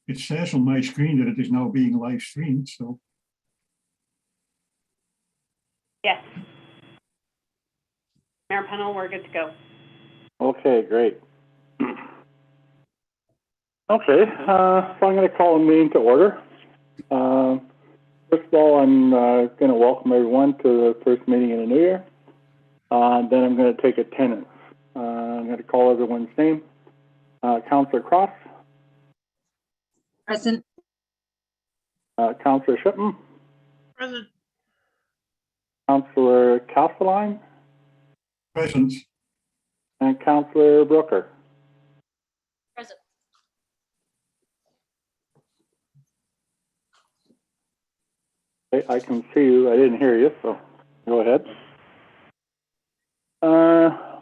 It says on my screen that it is now being live streamed, so. Yes. Mayor Pennell, we're good to go. Okay, great. Okay, so I'm going to call a meeting to order. First of all, I'm going to welcome everyone to the first meeting in the new year. Then I'm going to take attendance. I'm going to call everyone's name. Councillor Cross. Present. Councillor Shipman. Present. Councillor Castelline. Present. And Councillor Brooker. Present. Okay, I can see you. I didn't hear you, so go ahead.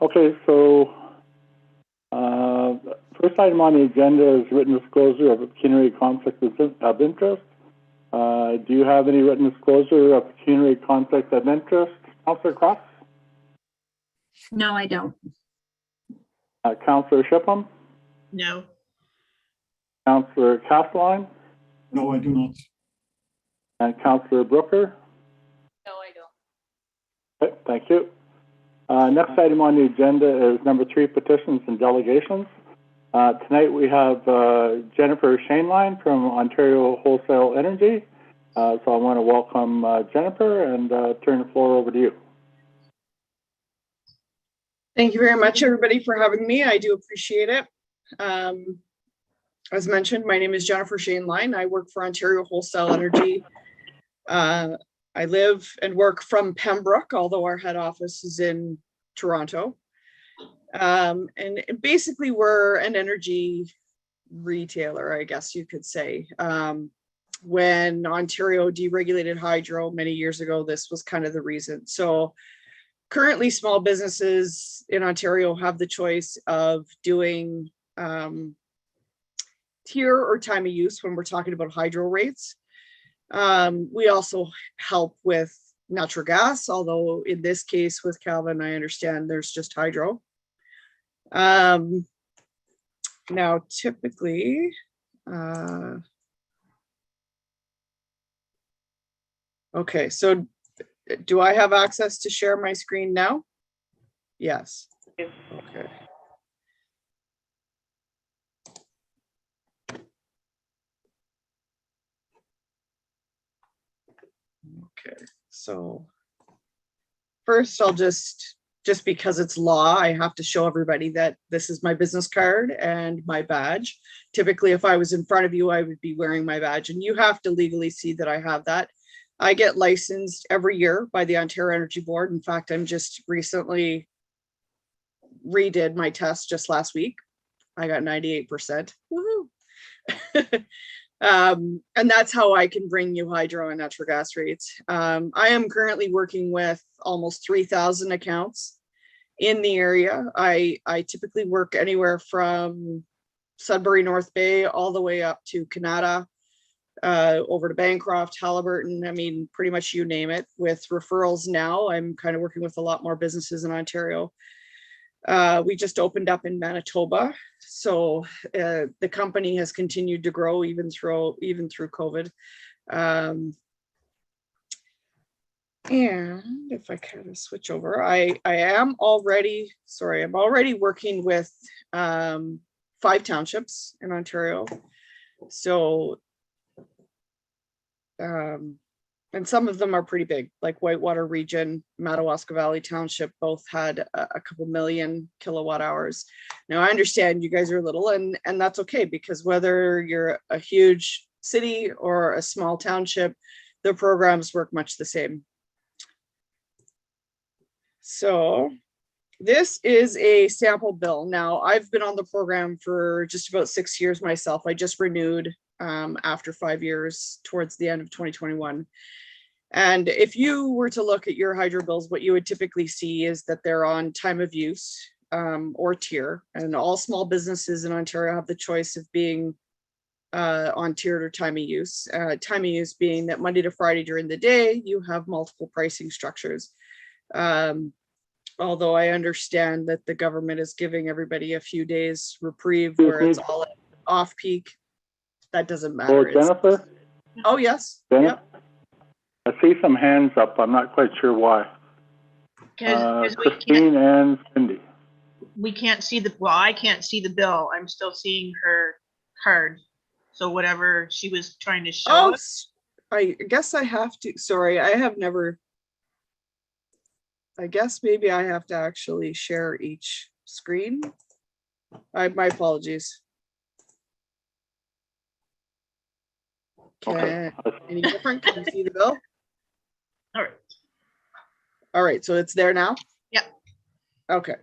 Okay, so first item on the agenda is written disclosure of pecuniary conflict of interest. Do you have any written disclosure of pecuniary conflict of interest, Councillor Cross? No, I don't. Councillor Shipham? No. Councillor Castelline? No, I do not. And Councillor Brooker? No, I don't. Okay, thank you. Next item on the agenda is number 3, petitions and delegations. Tonight we have Jennifer Shainline from Ontario Wholesale Energy. So I want to welcome Jennifer and turn the floor over to you. Thank you very much, everybody, for having me. I do appreciate it. As mentioned, my name is Jennifer Shainline. I work for Ontario Wholesale Energy. I live and work from Pembroke, although our head office is in Toronto. And basically, we're an energy retailer, I guess you could say. When Ontario deregulated hydro many years ago, this was kind of the reason. So currently, small businesses in Ontario have the choice of doing tier or time of use when we're talking about hydro rates. We also help with natural gas, although in this case with Calvin, I understand there's just hydro. Now, typically, okay, so do I have access to share my screen now? Yes. Okay. Okay, so first I'll just because it's law, I have to show everybody that this is my business card and my badge. Typically, if I was in front of you, I would be wearing my badge, and you have to legally see that I have that. I get licensed every year by the Ontario Energy Board. In fact, I'm just recently redid my test just last week. I got 98%. Woohoo! And that's how I can bring you hydro and natural gas rates. I am currently working with almost 3,000 accounts in the area. I typically work anywhere from Sudbury, North Bay, all the way up to Canada, over to Bancroft, Haliburton. I mean, pretty much you name it. With referrals now, I'm kind of working with a lot more businesses in Ontario. We just opened up in Manitoba, so the company has continued to grow even through COVID. And if I kind of switch over, I'm already working with 5 townships in Ontario. So and some of them are pretty big, like Whitewater Region, Madawaska Valley Township, both had a couple million kilowatt hours. Now I understand you guys are little, and that's okay, because whether you're a huge city or a small township, the programs work much the same. So this is a sample bill. Now I've been on the program for just about 6 years myself. I just renewed after 5 years towards the end of 2021. And if you were to look at your hydro bills, what you would typically see is that they're on time of use or tier. And all small businesses in Ontario have the choice of being on tiered or time of use. Time of use being that Monday to Friday during the day, you have multiple pricing structures. Although I understand that the government is giving everybody a few days reprieve where it's all off peak. that doesn't Oh, matter. It's- Jennifer? Oh, yes. Jennifer? Yep. I see some hands up. I'm not quite sure why. Because Christine and Cindy. we can't see well, I can't see the bill. I'm still seeing her card. So whatever she was trying to show Oh, us. I guess I have to, sorry, I have never. I guess maybe I have to actually share each screen. My apologies. Okay. Any different? Can you see the bill? All right. All right, so it's there now? Yep. Okay.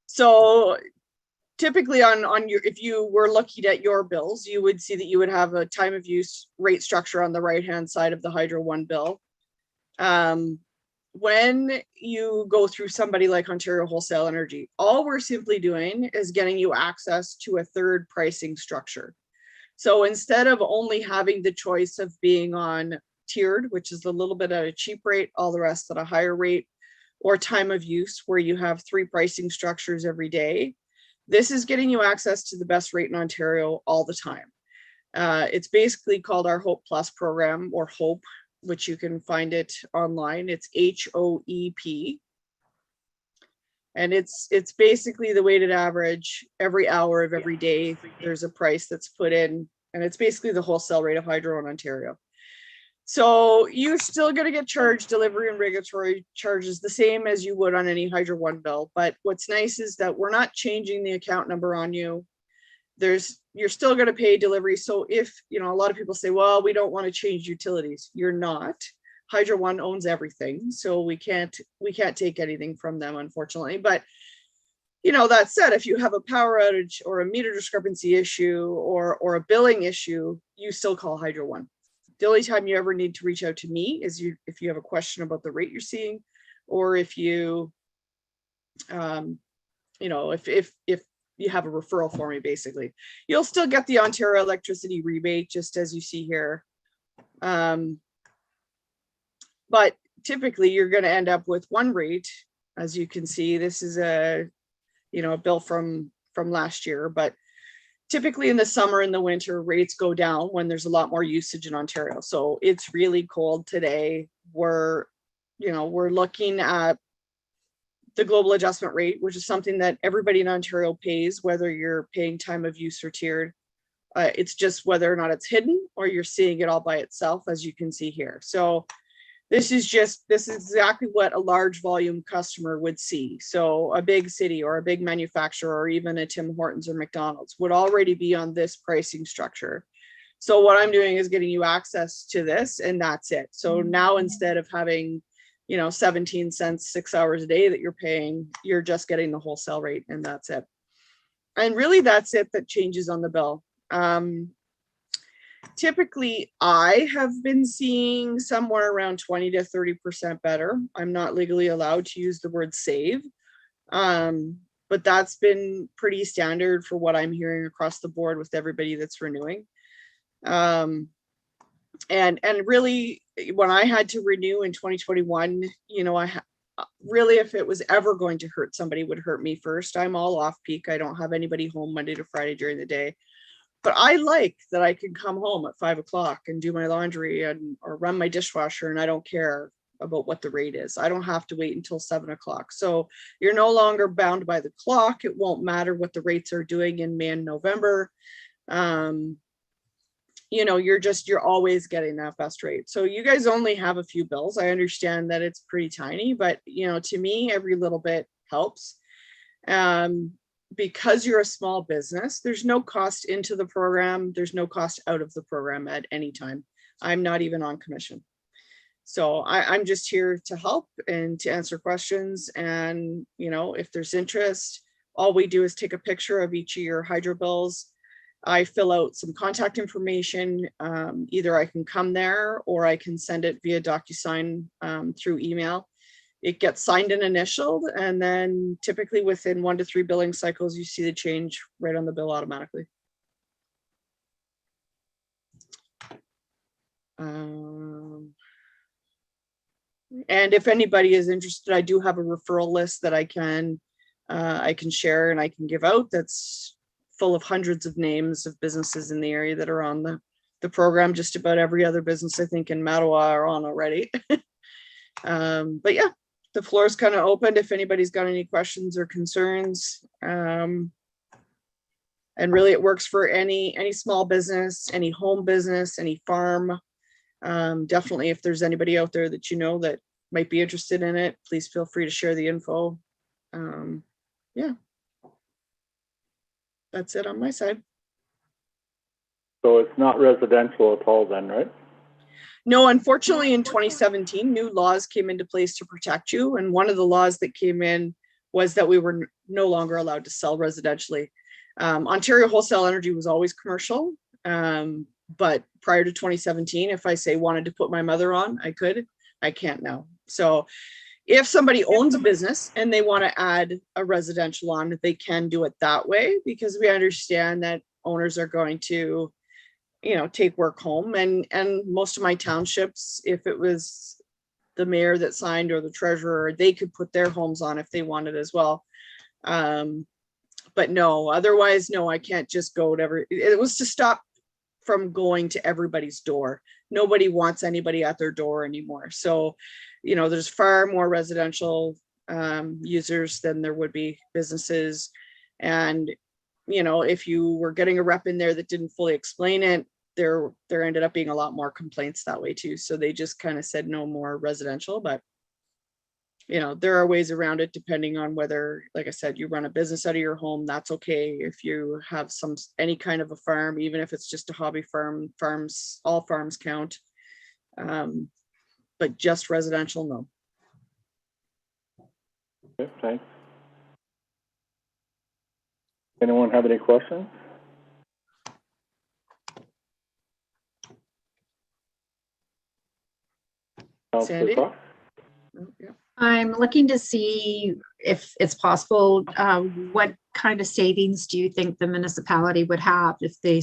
So typically on your, if you were looking at your bills, you would see that you would have a time of use rate structure on the right-hand side of the Hydro One bill. When you go through somebody like Ontario Wholesale Energy, all we're simply doing is getting you access to a third pricing structure. So instead of only having the choice of being on tiered, which is a little bit at a cheap rate, all the rest at a higher rate, or time of use where you have 3 pricing structures every day, this is getting you access to the best rate in Ontario all the time. It's basically called our Hope Plus program, or HOPE, which you can find it online. It's HOEP. And it's basically the weighted average every hour of every day. There's a price that's put in, and it's basically the wholesale rate of hydro in Ontario. So you're still going to get charged delivery and regulatory charges the same as you would on any Hydro One bill. But what's nice is that we're not changing the account number on you. You're still going to pay delivery. So if, you know, a lot of people say, well, we don't want to change utilities. You're not. Hydro One owns everything, so we can't take anything from them, unfortunately. But you know, that said, if you have a power outage or a meter discrepancy issue or a billing issue, you still call Hydro One. The only time you ever need to reach out to me is if you have a question about the rate you're seeing, or if you, you know, if you have a referral for me, basically. You'll still get the Ontario electricity rebate, just as you see here. But typically you're going to end up with one rate. As you can see, this is a, you know, a bill from last year, but typically in the summer and the winter, rates go down when there's a lot more usage in Ontario. So it's really cold today. We're looking at the global adjustment rate, which is something that everybody in Ontario pays, whether you're paying time of use or tiered. It's just whether or not it's hidden or you're seeing it all by itself, as you can see here. So this is exactly what a large volume customer would see. So a big city or a big manufacturer or even a Tim Hortons or McDonald's would already be on this pricing structure. So what I'm doing is getting you access to this, and that's it. So now instead of having, you know, 17 cents 6 hours a day that you're paying, you're just getting the wholesale rate, and that's it. And really that's it that changes on the bill. Typically, I have been seeing somewhere around 20 to 30% better. I'm not legally allowed to use the word save, but that's been pretty standard for what I'm hearing across the board with everybody that's renewing. And really, when I had to renew in 2021, you know, really, if it was ever going to hurt somebody, it would hurt me first. I'm all off peak. I don't have anybody home Monday to Friday during the day. But I like that I can come home at 5 o'clock and do my laundry or run my dishwasher, and I don't care about what the rate is. I don't have to wait until 7 o'clock. So you're no longer bound by the clock. It won't matter what the rates are doing in May and November. You know, you're always getting that best rate. So you guys only have a few bills. I understand that it's pretty tiny, but you know, to me, every little bit helps. Because you're a small business, there's no cost into the program. There's no cost out of the program at any time. I'm not even on commission. So I'm just here to help and to answer questions. And, you know, if there's interest, all we do is take a picture of each of your hydro bills. I fill out some contact information. Either I can come there or I can send it via DocuSign through email. It gets signed and initialed, and then typically within 1 to 3 billing cycles, you see the change right on the bill automatically. And if anybody is interested, I do have a referral list that I can share and I can give out. That's full of hundreds of names of businesses in the area that are on the program. Just about every other business, I think, in Mattawa are on already. But yeah, the floor is kind of open if anybody's got any questions or concerns. And really it works for any small business, any home business, any farm. Definitely if there's anybody out there that you know that might be interested in it, please feel free to share the info. Yeah. That's it on my side. So it's not residential at all then, right? No, unfortunately, in 2017, new laws came into place to protect you. And one of the laws that came in was that we were no longer allowed to sell residentially. Ontario Wholesale Energy was always commercial. But prior to 2017, if I say wanted to put my mother on, I could. I can't now. So if somebody owns a business and they want to add a residential on, they can do it that way, because we understand that owners are going to, you know, take work home. And most of my townships, if it was the mayor that signed or the treasurer, they could put their homes on if they wanted as well. But no, otherwise, no, I can't just go to it was to stop from going to everybody's door. Nobody wants anybody at their door anymore. So, you know, there's far more residential users than there would be businesses. And, you know, if you were getting a rep in there that didn't fully explain it, there ended up being a lot more complaints that way too. So they just kind of said no more residential, but you know, there are ways around it depending on whether, like I said, you run a business out of your home, that's okay. If you have any kind of a farm, even if it's just a hobby farm, all farms count. But just residential, no. Okay, thanks. Anyone have any questions? Sandy? Counselor Cox? Yeah. I'm looking to see if it's possible, what kind of savings do you think the municipality would have if they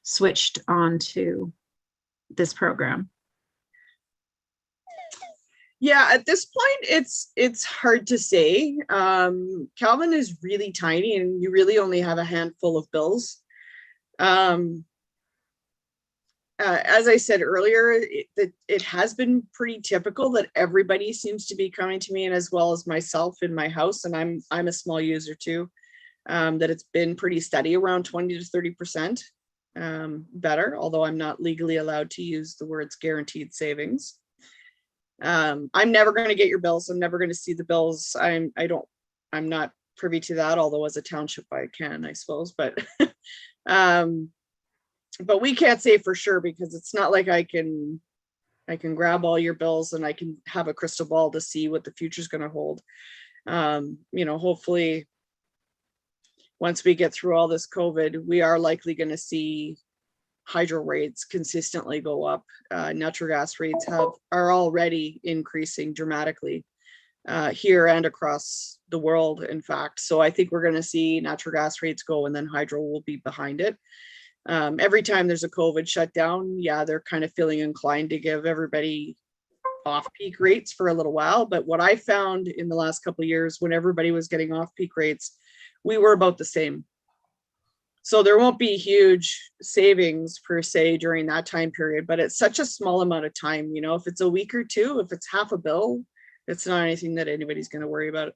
switched on to this program? Yeah, at this point, it's hard to say. Calvin is really tiny and you really only have a handful of bills. As I said earlier, it has been pretty typical that everybody seems to be coming to me, and as well as myself in my house, and I'm a small user too, that it's been pretty steady around 20 to 30% better, although I'm not legally allowed to use the words guaranteed savings. I'm never going to get your bills. I'm never going to see the bills. I'm not privy to that, although as a township I can, I suppose, but but we can't say for sure, because it's not like I can grab all your bills and I can have a crystal ball to see what the future is going to hold. You know, hopefully once we get through all this COVID, we are likely going to see hydro rates consistently go up. Natural gas rates are already increasing dramatically here and across the world, in fact. So I think we're going to see natural gas rates go, and then hydro will be behind it. Every time there's a COVID shutdown, yeah, they're kind of feeling inclined to give everybody off-peak rates for a little while. But what I found in the last couple of years, when everybody was getting off-peak rates, we were about the same. So there won't be huge savings per se during that time period, but it's such a small amount of time. You know, if it's a week or two, if it's half a bill, it's not anything that anybody's going to worry about.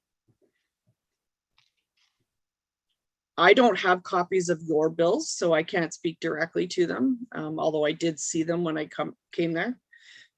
I don't have copies of your bills, so I can't speak directly to them, although I did see them when I came there.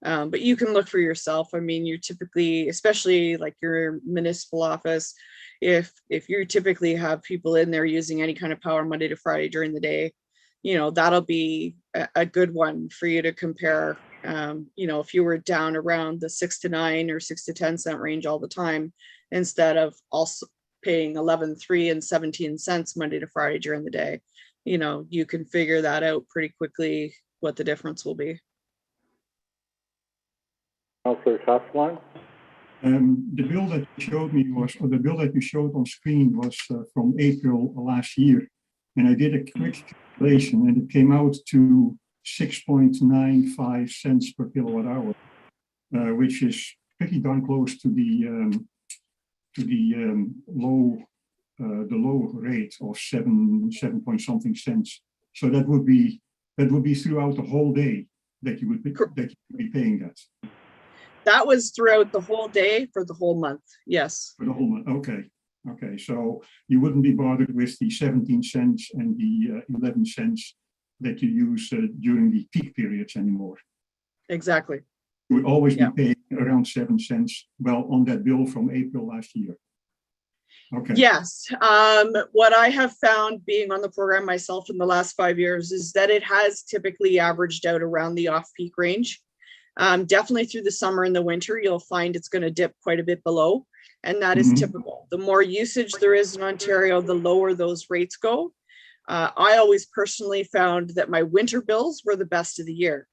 But you can look for yourself. I mean, you're typically, especially like your municipal office, if you typically have people in there using any kind of power Monday to Friday during the day, you know, that'll be a good one for you to compare. You know, if you were down around the 6 to 9 or 6 to 10 cent range all the time, instead of also paying 11.3 and 17 cents Monday to Friday during the day, you know, you can figure that out pretty quickly what the difference will be. Councillor Castellan? The bill that you showed me was, or the bill that you showed on screen was from April last year. And I did a quick calculation and it came out to 6.95 cents per kilowatt hour, which is pretty darn close to the low the low rate of 7 point something cents. So that would be throughout the whole day that you would be paying that. That was throughout the whole day for the whole month. Yes. For the whole month. Okay. So you wouldn't be bothered with the 17 cents and the 11 cents that you use during the peak periods anymore. Exactly. You would always Yeah. be paying around 7 cents, well, on that bill from April last year. Okay. Yes. What I have found being on the program myself in the last 5 years is that it has typically averaged out around the off-peak range. Definitely through the summer and the winter, you'll find it's going to dip quite a bit below, and that is Mhm. typical. The more usage there is in Ontario, the lower those rates go. I always personally found that my winter bills were the best of the year.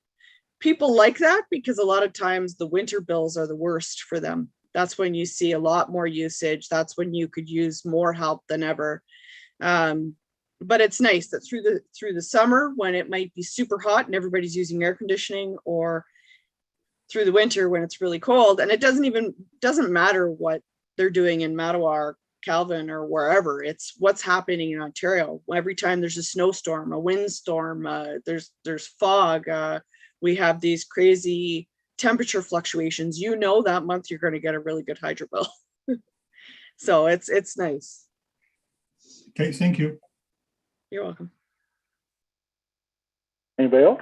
People like that because a lot of times the winter bills are the worst for them. That's when you see a lot more usage. That's when you could use more help than ever. But it's nice that through the summer, when it might be super hot and everybody's using air conditioning, or through the winter when it's really cold, and it doesn't matter what they're doing in Mattawa, Calvin, or wherever. It's what's happening in Ontario. Every time there's a snowstorm, a windstorm, there's fog, we have these crazy temperature fluctuations. You know that month you're going to get a really good hydro bill. So it's nice. Okay, thank you. You're welcome. Anybody else?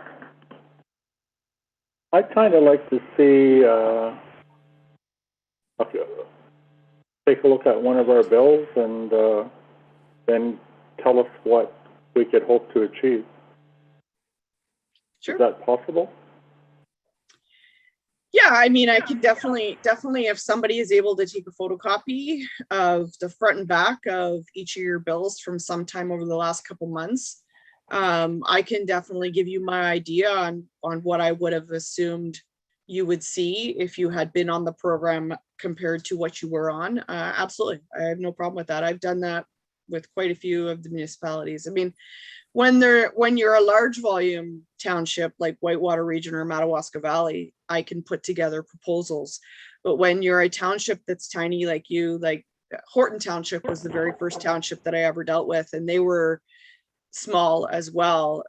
I'd kind of like to see, take a look at one of our bills and then tell us what we could hope to achieve. Sure. Is that possible? Yeah, I mean, I could definitely, if somebody is able to take a photocopy of the front and back of each of your bills from sometime over the last couple months, I can definitely give you my idea on what I would have assumed you would see if you had been on the program compared to what you were on. Absolutely, I have no problem with that. I've done that with quite a few of the municipalities. I mean, when you're a large volume township like Whitewater Region or Madawaska Valley, I can put together proposals. But when you're a township that's tiny like you, like Horton Township was the very first township that I ever dealt with, and they were small as well.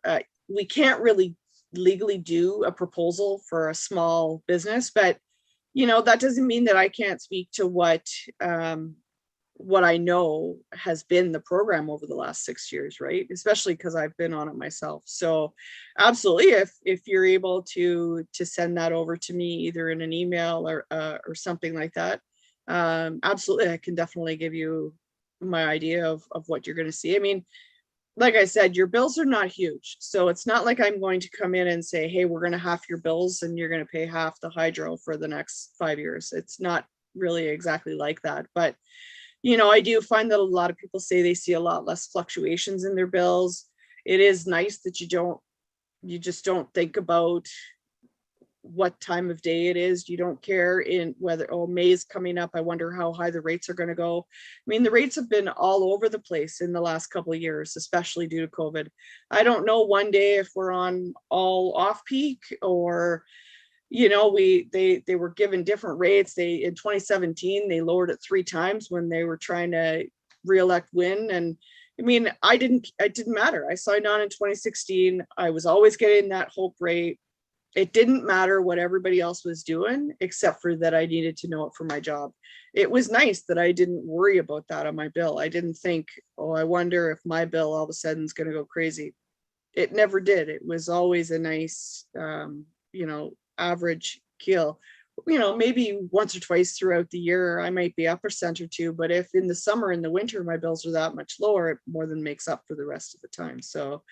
We can't really legally do a proposal for a small business, but that doesn't mean that I can't speak to what I know has been the program over the last 6 years, right? Especially because I've been on it myself. So absolutely, if you're able to send that over to me either in an email or something like that, absolutely, I can definitely give you my idea of what you're going to see. I mean, like I said, your bills are not huge. So it's not like I'm going to come in and say, hey, we're going to half your bills and you're going to pay half the hydro for the next 5 years. It's not really exactly like that. But I do find that a lot of people say they see a lot less fluctuations in their bills. It is nice that you just don't think about what time of day it is. You don't care in whether, May is coming up, I wonder how high the rates are going to go. I mean, the rates have been all over the place in the last couple of years, especially due to COVID. I don't know one day if we're on all off peak or they were given different rates. In 2017, they lowered it 3 times when they were trying to reelect Wynne. And I mean, it didn't matter. I signed on in 2016. I was always getting that Hope rate. It didn't matter what everybody else was doing, except for that I needed to know it for my job. It was nice that I didn't worry about that on my bill. I didn't think, I wonder if my bill all of a sudden is going to go crazy. It never did. It was always a nice, average keel. Maybe once or twice throughout the year, I might be up a cent or two, but if in the summer and the winter, my bills are that much lower, it more than makes up for the rest of the time. So,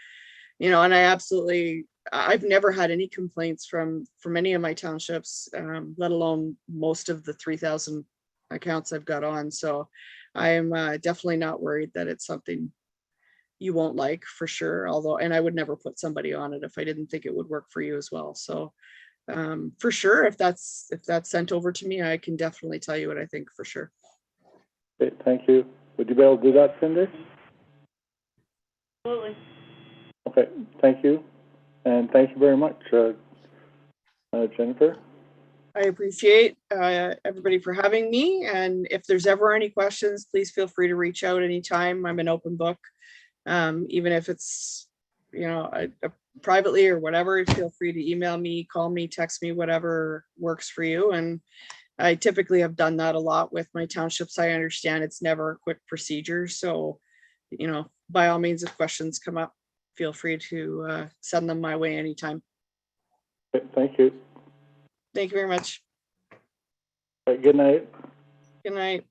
and I've never had any complaints from any of my townships, let alone most of the 3,000 accounts I've got on. So I am definitely not worried that it's something you won't like, for sure. And I would never put somebody on it if I didn't think it would work for you as well. So for sure, if that's sent over to me, I can definitely tell you what I think for sure. Okay, thank you. Would you be able to do that, Cindy? Absolutely. Okay, thank you. And thank you very much, Jennifer. I appreciate everybody for having me. And if there's ever any questions, please feel free to reach out anytime. I'm an open book. Even if it's, you know, privately or whatever, feel free to email me, call me, text me, whatever works for you. And I typically have done that a lot with my townships. I understand it's never a quick procedure. So, you know, by all means, if questions come up, feel free to send them my way anytime. Thank you. Thank you very much. Good night. Good night.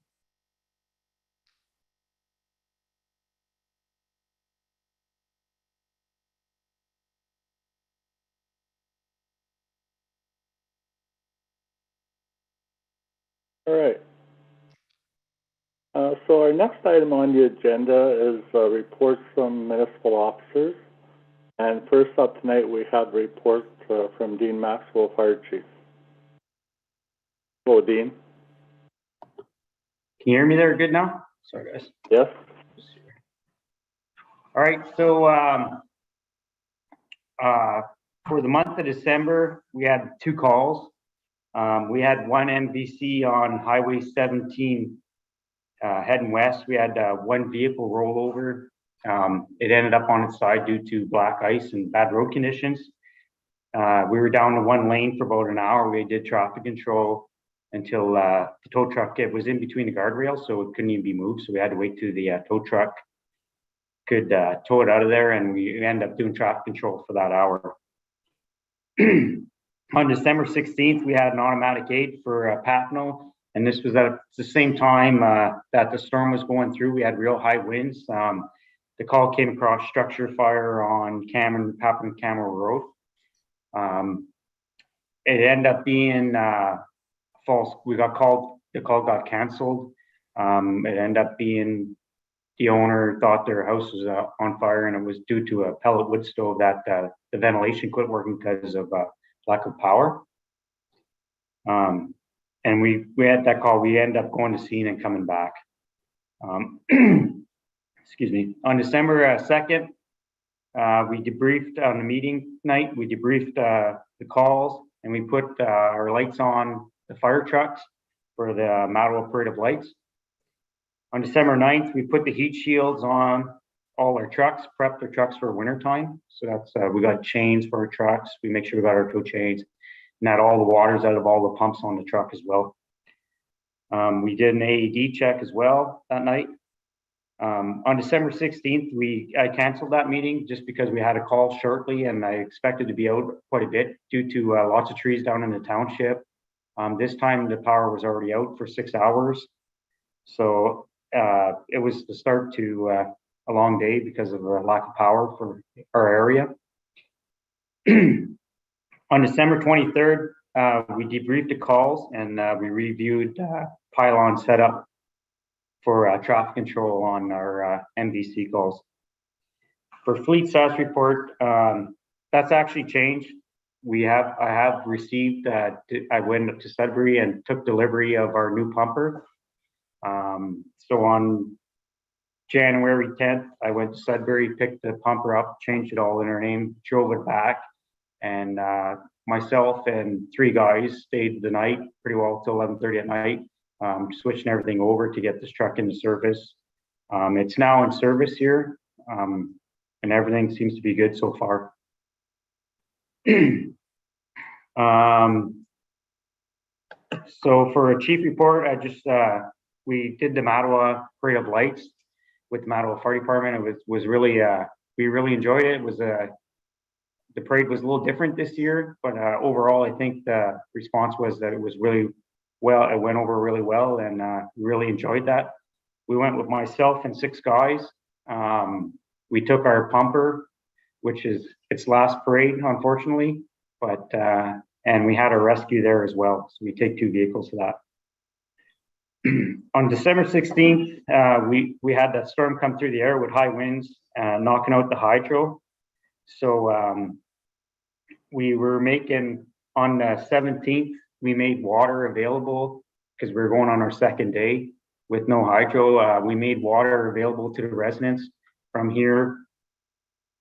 All right. So our next item on the agenda is reports from municipal officers. And first up tonight, we have a report from Dean Maxwell, Fire Chief. Hello, Dean. Can you hear me there good now? Sorry, guys. Yes? All right, so for the month of December, we had 2 calls. We had 1 MVC on Highway 17 heading west. We had 1 vehicle rollover. It ended up on its side due to black ice and bad road conditions. We were down to 1 lane for about an hour. We did traffic control until the tow truck, it was in between the guardrails, so it couldn't even be moved. So we had to wait till the tow truck could tow it out of there, and we ended up doing traffic control for that hour. On December 16th, we had an automatic aid for Pathno, and this was at the same time that the storm was going through. We had real high winds. The call came across structure fire on Papin Camera Road. It ended up being false. We got called, the call got canceled. It ended up being the owner thought their house was on fire, and it was due to a pellet wood stove that the ventilation quit working because of lack of power. And we had that call. We ended up going to scene and coming back. Excuse me. On December 2nd, we debriefed on the meeting night. We debriefed the calls, and we put our lights on the fire trucks for the Mattawa Parade of Lights. On December 9th, we put the heat shields on all our trucks, prepped our trucks for winter time. So that's, we got chains for our trucks. We make sure we got our tow chains, and had all the waters out of all the pumps on the truck as well. We did an AED check as well that night. On December 16th, I canceled that meeting just because we had a call shortly, and I expected to be out quite a bit due to lots of trees down in the township. This time the power was already out for 6 hours. So it was the start to a long day because of a lack of power for our area. On December 23rd, we debriefed the calls, and we reviewed pylon setup for traffic control on our MVC calls. For fleet status report, that's actually changed. I have received, I went up to Sudbury and took delivery of our new pumper. So on January 10th, I went to Sudbury, picked the pumper up, changed it all in her name, drove it back, and myself and 3 guys stayed the night pretty well till 11:30 at night, switching everything over to get this truck into service. It's now in service here, and everything seems to be good so far. So for a chief report, I just we did the Mattawa Parade of Lights with the Mattawa Fire Department. It was really we really enjoyed it. It was the parade was a little different this year, but overall, I think the response was that it was really well. It went over really well, and really enjoyed that. We went with myself and 6 guys. We took our pumper, which is its last parade, unfortunately, but and we had a rescue there as well. So we take 2 vehicles for that. On December 16th, we had that storm come through the air with high winds, knocking out the hydro. So we were making, on the 17th, we made water available because we were going on our 2nd day with no hydro. We made water available to the residents from here.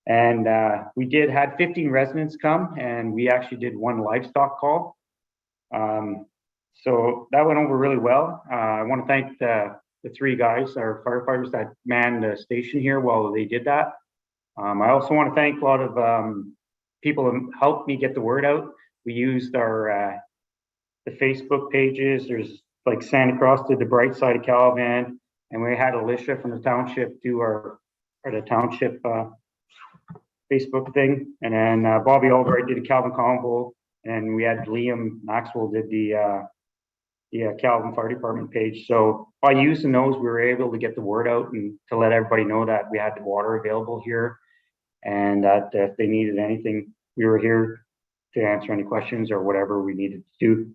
And we had 15 residents come, and we actually did 1 livestock call. So that went over really well. I want to thank the three guys, our firefighters that manned the station here while they did that. I also want to thank a lot of people who helped me get the word out. We used our the Facebook pages. There's like Santa Cross did the Bright Side of Calvin, and we had Alicia from the township do the township Facebook thing, and then Bobby Albright did a Calvin Combo, and we had Liam Maxwell did the Calvin Fire Department page. So by using those, we were able to get the word out and to let everybody know that we had the water available here, and that if they needed anything, we were here to answer any questions or whatever we needed to do.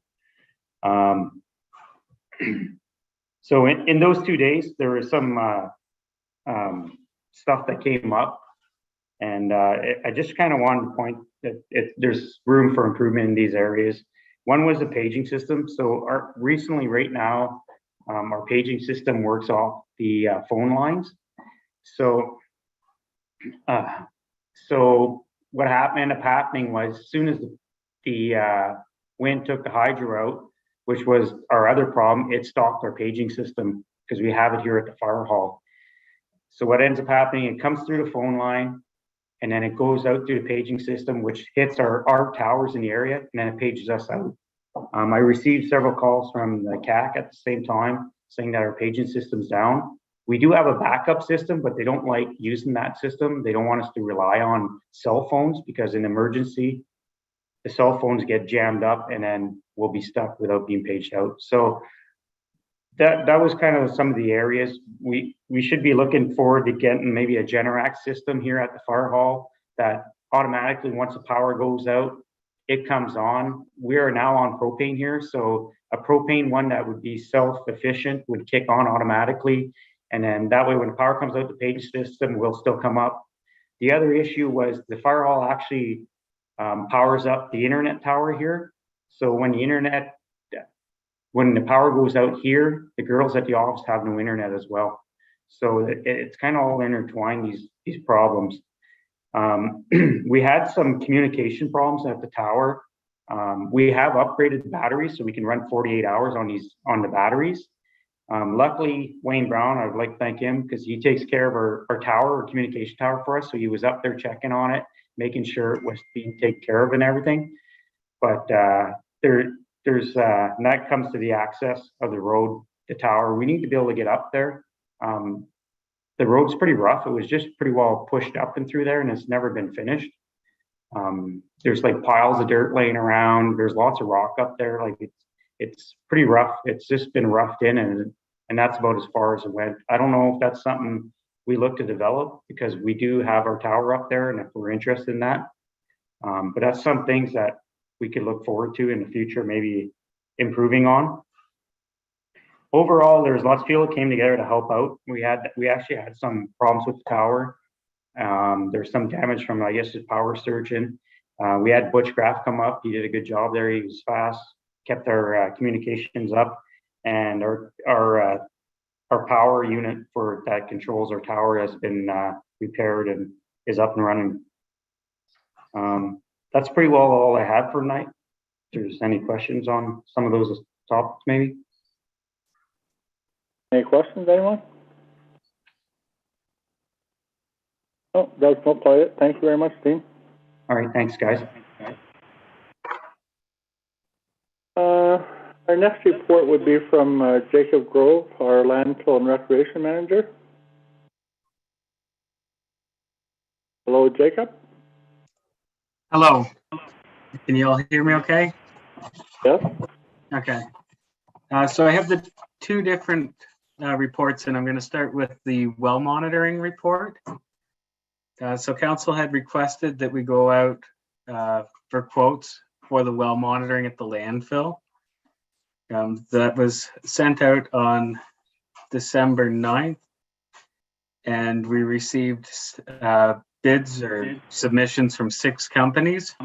So in those 2 days, there was some stuff that came up, and I just kind of wanted to point that there's room for improvement in these areas. One was the paging system. So recently, right now, our paging system works off the phone lines. So what ended up happening was, as soon as the wind took the hydro out, which was our other problem, it stopped our paging system because we have it here at the fire hall. So what ends up happening, it comes through the phone line, and then it goes out through the paging system, which hits our towers in the area, and then it pages us out. I received several calls from the CAC at the same time saying that our paging system's down. We do have a backup system, but they don't like using that system. They don't want us to rely on cell phones, because in emergency, the cell phones get jammed up and then we'll be stuck without being paged out. So that was kind of some of the areas. We should be looking forward to getting maybe a Generac system here at the fire hall that automatically, once the power goes out, it comes on. We are now on propane here, so a propane one that would be self-efficient would kick on automatically, and then that way when the power comes out, the page system will still come up. The other issue was the fire hall actually powers up the internet tower here. So when the power goes out here, the girls at the office have no internet as well. So it's kind of all intertwined, these problems. We had some communication problems at the tower. We have upgraded the batteries so we can run 48 hours on the batteries. Luckily, Wayne Brown, I would like to thank him because he takes care of our tower, our communication tower for us. So he was up there checking on it, making sure it was being taken care of and everything. But there's and that comes to the access of the road, the tower. We need to be able to get up there. The road's pretty rough. It was just pretty well pushed up and through there, and it's never been finished. There's like piles of dirt laying around. There's lots of rock up there. Like it's pretty rough. It's just been roughed in, and that's about as far as it went. I don't know if that's something we look to develop, because we do have our tower up there, and if we're interested in that. But that's some things that we could look forward to in the future, maybe improving on. Overall, there's lots of people that came together to help out. We actually had some problems with the tower. There's some damage from, I guess, his power surgeon. We had Butch Graff come up. He did a good job there. He was fast, kept our communications up, and our power unit that controls our tower has been repaired and is up and running. That's pretty well all I had for tonight. If there's any questions on some of those topics, maybe. Any questions, anyone? Oh, Doug Smoltz. Thank you very much, Dean. All right, thanks, guys. Our next report would be from Jacob Grove, our landfill and recreation manager. Hello, Jacob. Hello. Can you all hear me okay? Yes. Okay. So I have the two different reports, and I'm going to start with the well monitoring report. So council had requested that we go out for quotes for the well monitoring at the landfill. That was sent out on December 9th, and we received bids or submissions from 6 companies.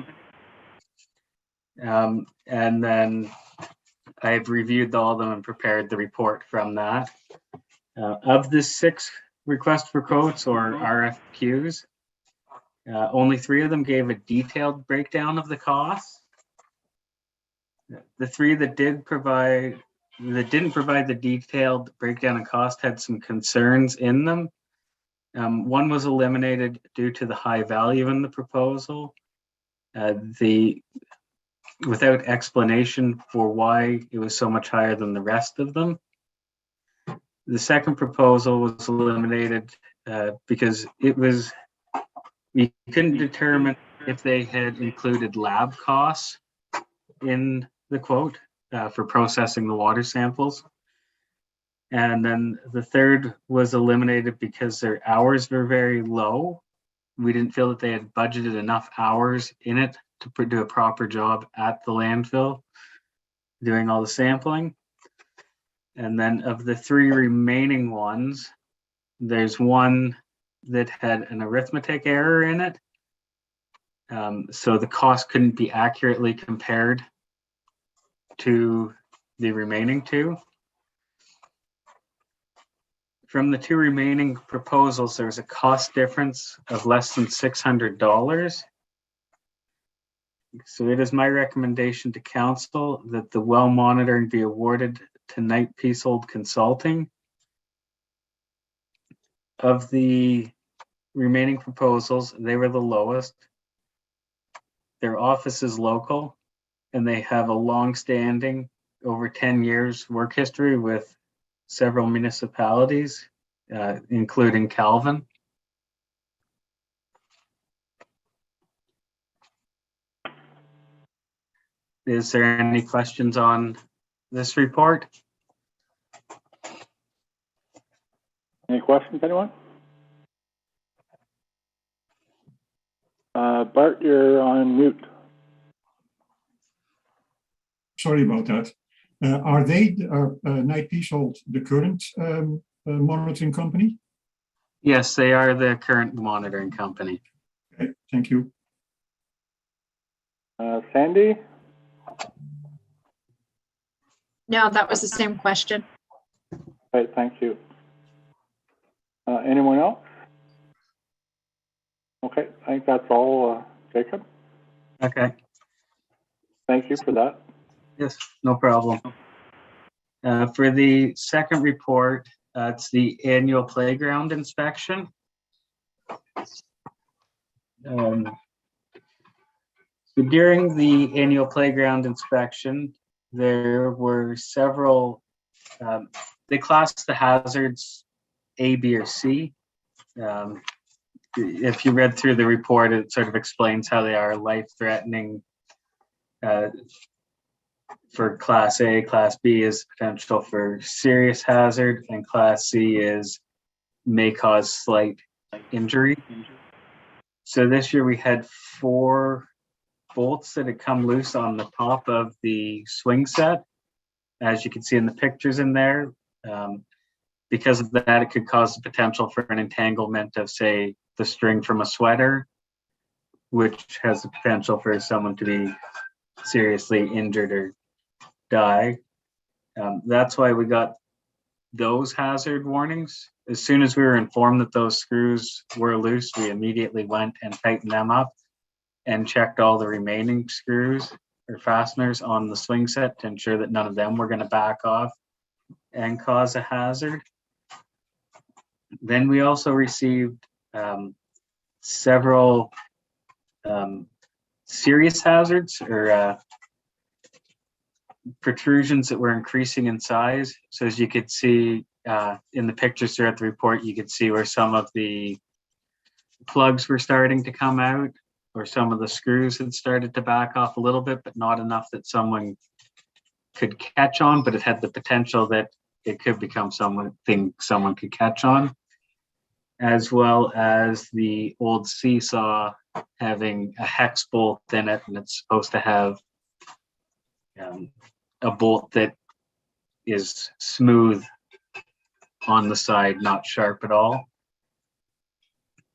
And then I've reviewed all of them and prepared the report from that. Of the 6 requests for quotes or RFQs, only 3 of them gave a detailed breakdown of the costs. The three that didn't provide the detailed breakdown and cost had some concerns in them. One was eliminated due to the high value in the proposal. Without explanation for why it was so much higher than the rest of them. The second proposal was eliminated because we couldn't determine if they had included lab costs in the quote for processing the water samples. And then the third was eliminated because their hours were very low. We didn't feel that they had budgeted enough hours in it to do a proper job at the landfill, doing all the sampling. And then of the three remaining ones, there's one that had an arithmetic error in it. So the cost couldn't be accurately compared to the remaining two. From the two remaining proposals, there's a cost difference of less than $600. So it is my recommendation to council that the well monitoring be awarded to Knight Piésold Consulting. Of the remaining proposals, they were the lowest. Their office is local, and they have a long-standing, over 10 years work history with several municipalities, including Calvin. Is there any questions on this report? Any questions, anyone? Bart, you're on mute. Sorry about that. Are Knight Piésold the current monitoring company? Yes, they are the current monitoring company. Okay, thank you. Sandy? No, that was the same question. Right, thank you. Anyone else? Okay, I think that's all, Jacob. Okay, Thank you for that. yes, no problem. For the second report, it's the annual playground inspection. So during the annual playground inspection, there were several, they classed the hazards A, B, or C. If you read through the report, it sort of explains how they are life-threatening. For Class A, Class B is potential for serious hazard, and Class C is may cause slight injury. So this year we had 4 bolts that had come loose on the top of the swing set. As you can see in the pictures in there, because of that, it could cause the potential for an entanglement of, say, the string from a sweater, which has the potential for someone to be seriously injured or die. That's why we got those hazard warnings. As soon as we were informed that those screws were loose, we immediately went and tightened them up and checked all the remaining screws or fasteners on the swing set to ensure that none of them were going to back off and cause a hazard. Then we also received several serious hazards or protrusions that were increasing in size. So as you could see in the pictures throughout the report, you could see where some of the plugs were starting to come out, or some of the screws had started to back off a little bit, but not enough that someone could catch on, but it had the potential that it could become something someone could catch on, as well as the old seesaw having a hex bolt in it, and it's supposed to have a bolt that is smooth on the side, not sharp at all.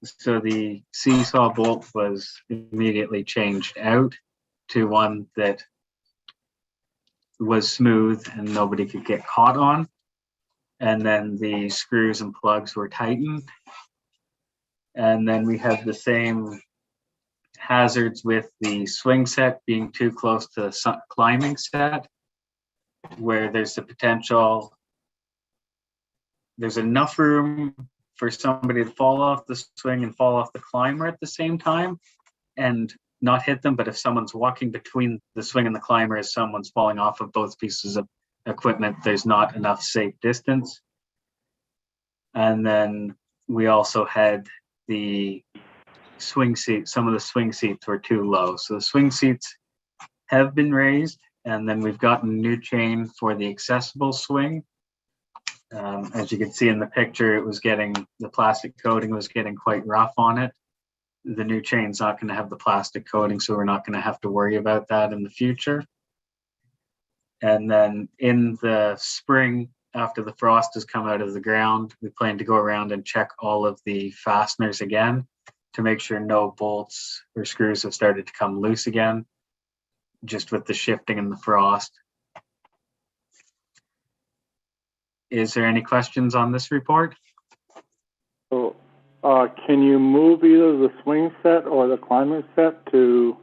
So the seesaw bolt was immediately changed out to one that was smooth and nobody could get caught on. And then the screws and plugs were tightened. And then we have the same hazards with the swing set being too close to the climbing set, where there's the potential, there's enough room for somebody to fall off the swing and fall off the climber at the same time and not hit them. But if someone's walking between the swing and the climber as someone's falling off of both pieces of equipment, there's not enough safe distance. And then we also had the swing seat, some of the swing seats were too low. So the swing seats have been raised, and then we've gotten a new chain for the accessible swing. As you can see in the picture, it was getting, the plastic coating was getting quite rough on it. The new chain's not going to have the plastic coating, so we're not going to have to worry about that in the future. And then in the spring, after the frost has come out of the ground, we plan to go around and check all of the fasteners again to make sure no bolts or screws have started to come loose again, just with the shifting and the frost. Is there any questions on this report? So, can you move either the swing set or the climber set to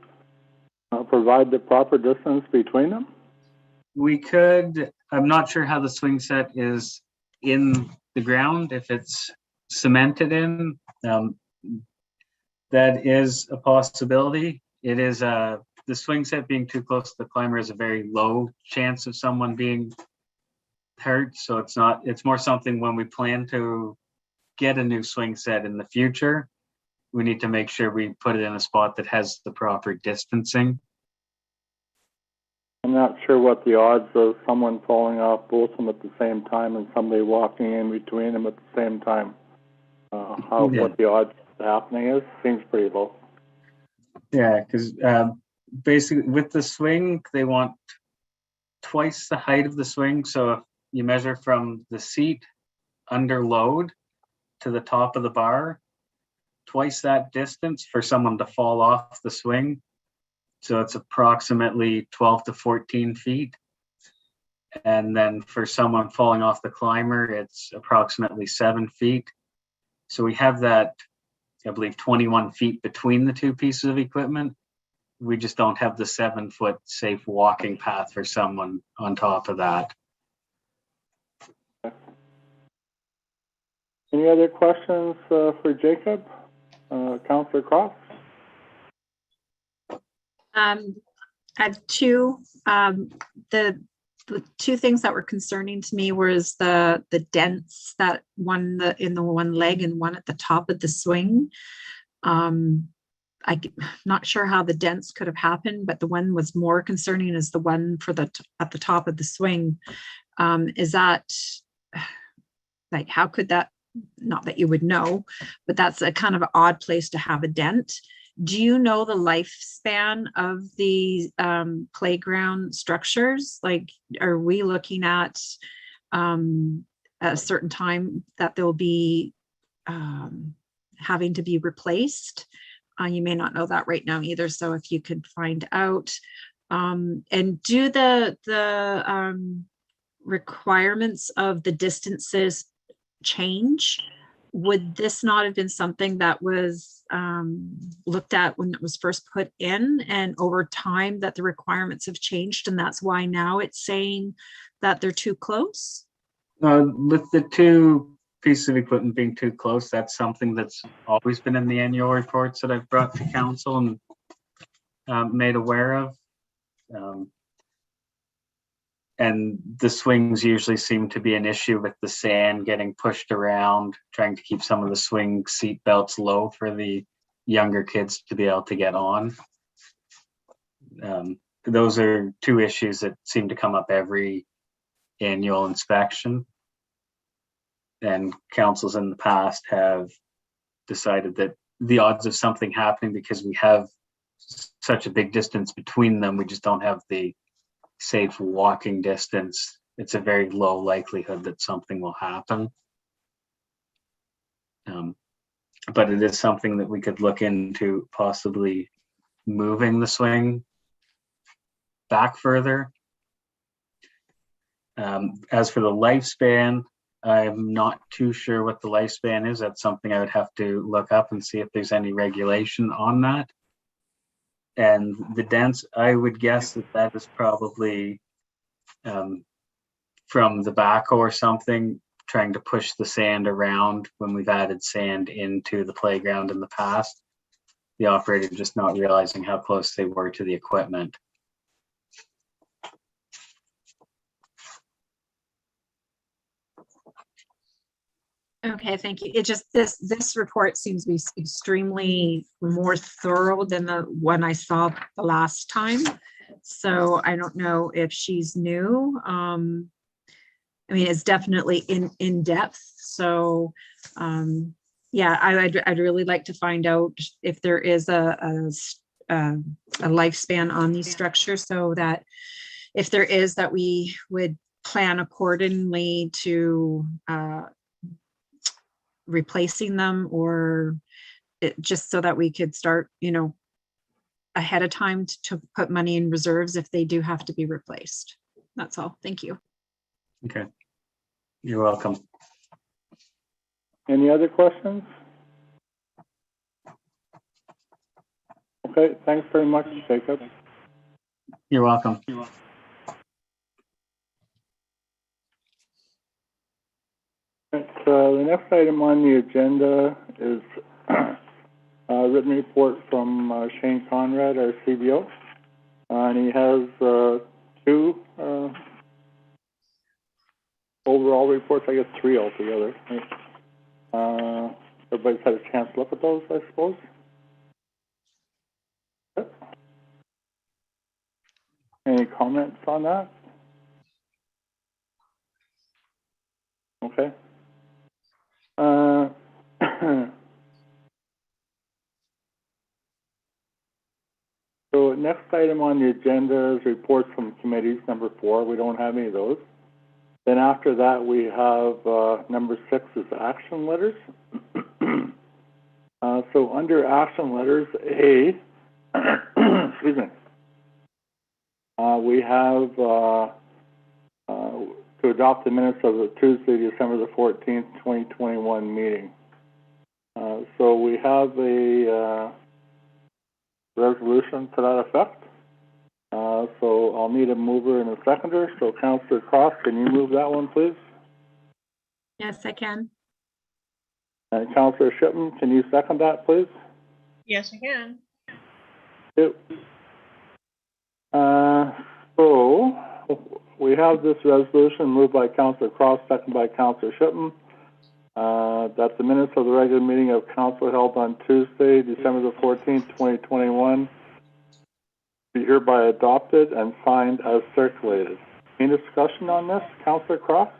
provide the proper distance between them? We could. I'm not sure how the swing set is in the ground, if it's cemented in. That is a possibility. It is the swing set being too close to the climber is a very low chance of someone being hurt. So it's not, it's more something when we plan to get a new swing set in the future, we need to make sure we put it in a spot that has the proper distancing. I'm not sure what the odds of someone falling off both of them at the same time and somebody walking in between them at the same time. What the odds of happening is, seems pretty low. Yeah, because basically with the swing, they want twice the height of the swing. So if you measure from the seat under load to the top of the bar, twice that distance for someone to fall off the swing. So it's approximately 12 to 14 feet. And then for someone falling off the climber, it's approximately 7 feet. So we have that, I believe, 21 feet between the two pieces of equipment. We just don't have the 7 foot safe walking path for someone on top of that. Any other questions for Jacob? Councillor Cross? I had two. The two things that were concerning to me was the dents, that one in the one leg and one at the top of the swing. I'm not sure how the dents could have happened, but the one was more concerning is the one for at the top of the swing. Is that, like, how could that, not that you would know, but that's a kind of an odd place to have a dent. Do you know the lifespan of the playground structures? Like, are we looking at a certain time that they'll be having to be replaced? You may not know that right now either. So if you could find out, and do the requirements of the distances change? Would this not have been something that was looked at when it was first put in, and over time that the requirements have changed, and that's why now it's saying that they're too close? With the two pieces of equipment being too close, that's something that's always been in the annual reports that I've brought to council and made aware of. And the swings usually seem to be an issue with the sand getting pushed around, trying to keep some of the swing seat belts low for the younger kids to be able to get on. Those are two issues that seem to come up every annual inspection. And councils in the past have decided that the odds of something happening, because we have such a big distance between them, we just don't have the safe walking distance. It's a very low likelihood that something will happen. But it is something that we could look into, possibly moving the swing back further. As for the lifespan, I'm not too sure what the lifespan is. That's something I would have to look up and see if there's any regulation on that. And the dents, I would guess that that is probably from the backhoe or something, trying to push the sand around when we've added sand into the playground in the past. The operator just not realizing how close they were to the equipment. Okay, thank you. It just, this report seems to be extremely more thorough than the one I saw the last time. So I don't know if she's new. I mean, it's definitely in depth. So yeah, I'd really like to find out if there is a lifespan on these structures, so that if there is, that we would plan accordingly to replacing them, or just so that we could start, ahead of time to put money in reserves if they do have to be replaced. That's all. Thank you. Okay. You're welcome. Any other questions? Okay, thanks very much, Jacob. You're welcome. The next item on the agenda is a written report from Shane Conrad, our CBO. And he has two overall reports, I guess 3 altogether. Right? Everybody's had a chance to look at those, I suppose. Yep. Any comments on that? Okay. So next item on the agenda is reports from committees, number 4. We don't have any of those. Then after that, we have number 6 is action letters. So under action letters, A, excuse me, we have to adopt the minutes of the Tuesday, December the 14th, 2021 meeting. So we have a resolution to that effect. So I'll need a mover and a seconder. So Councillor Cross, can you move that one, please? Yes, I can. And Councillor Shipman, can you second that, please? Yes, I can. Yep. So we have this resolution moved by Councillor Cross, second by Councillor Shipman. That the minutes of the regular meeting of council held on Tuesday, December the 14th, 2021, be hereby adopted and signed as circulated. Any discussion on this, Councillor Cross?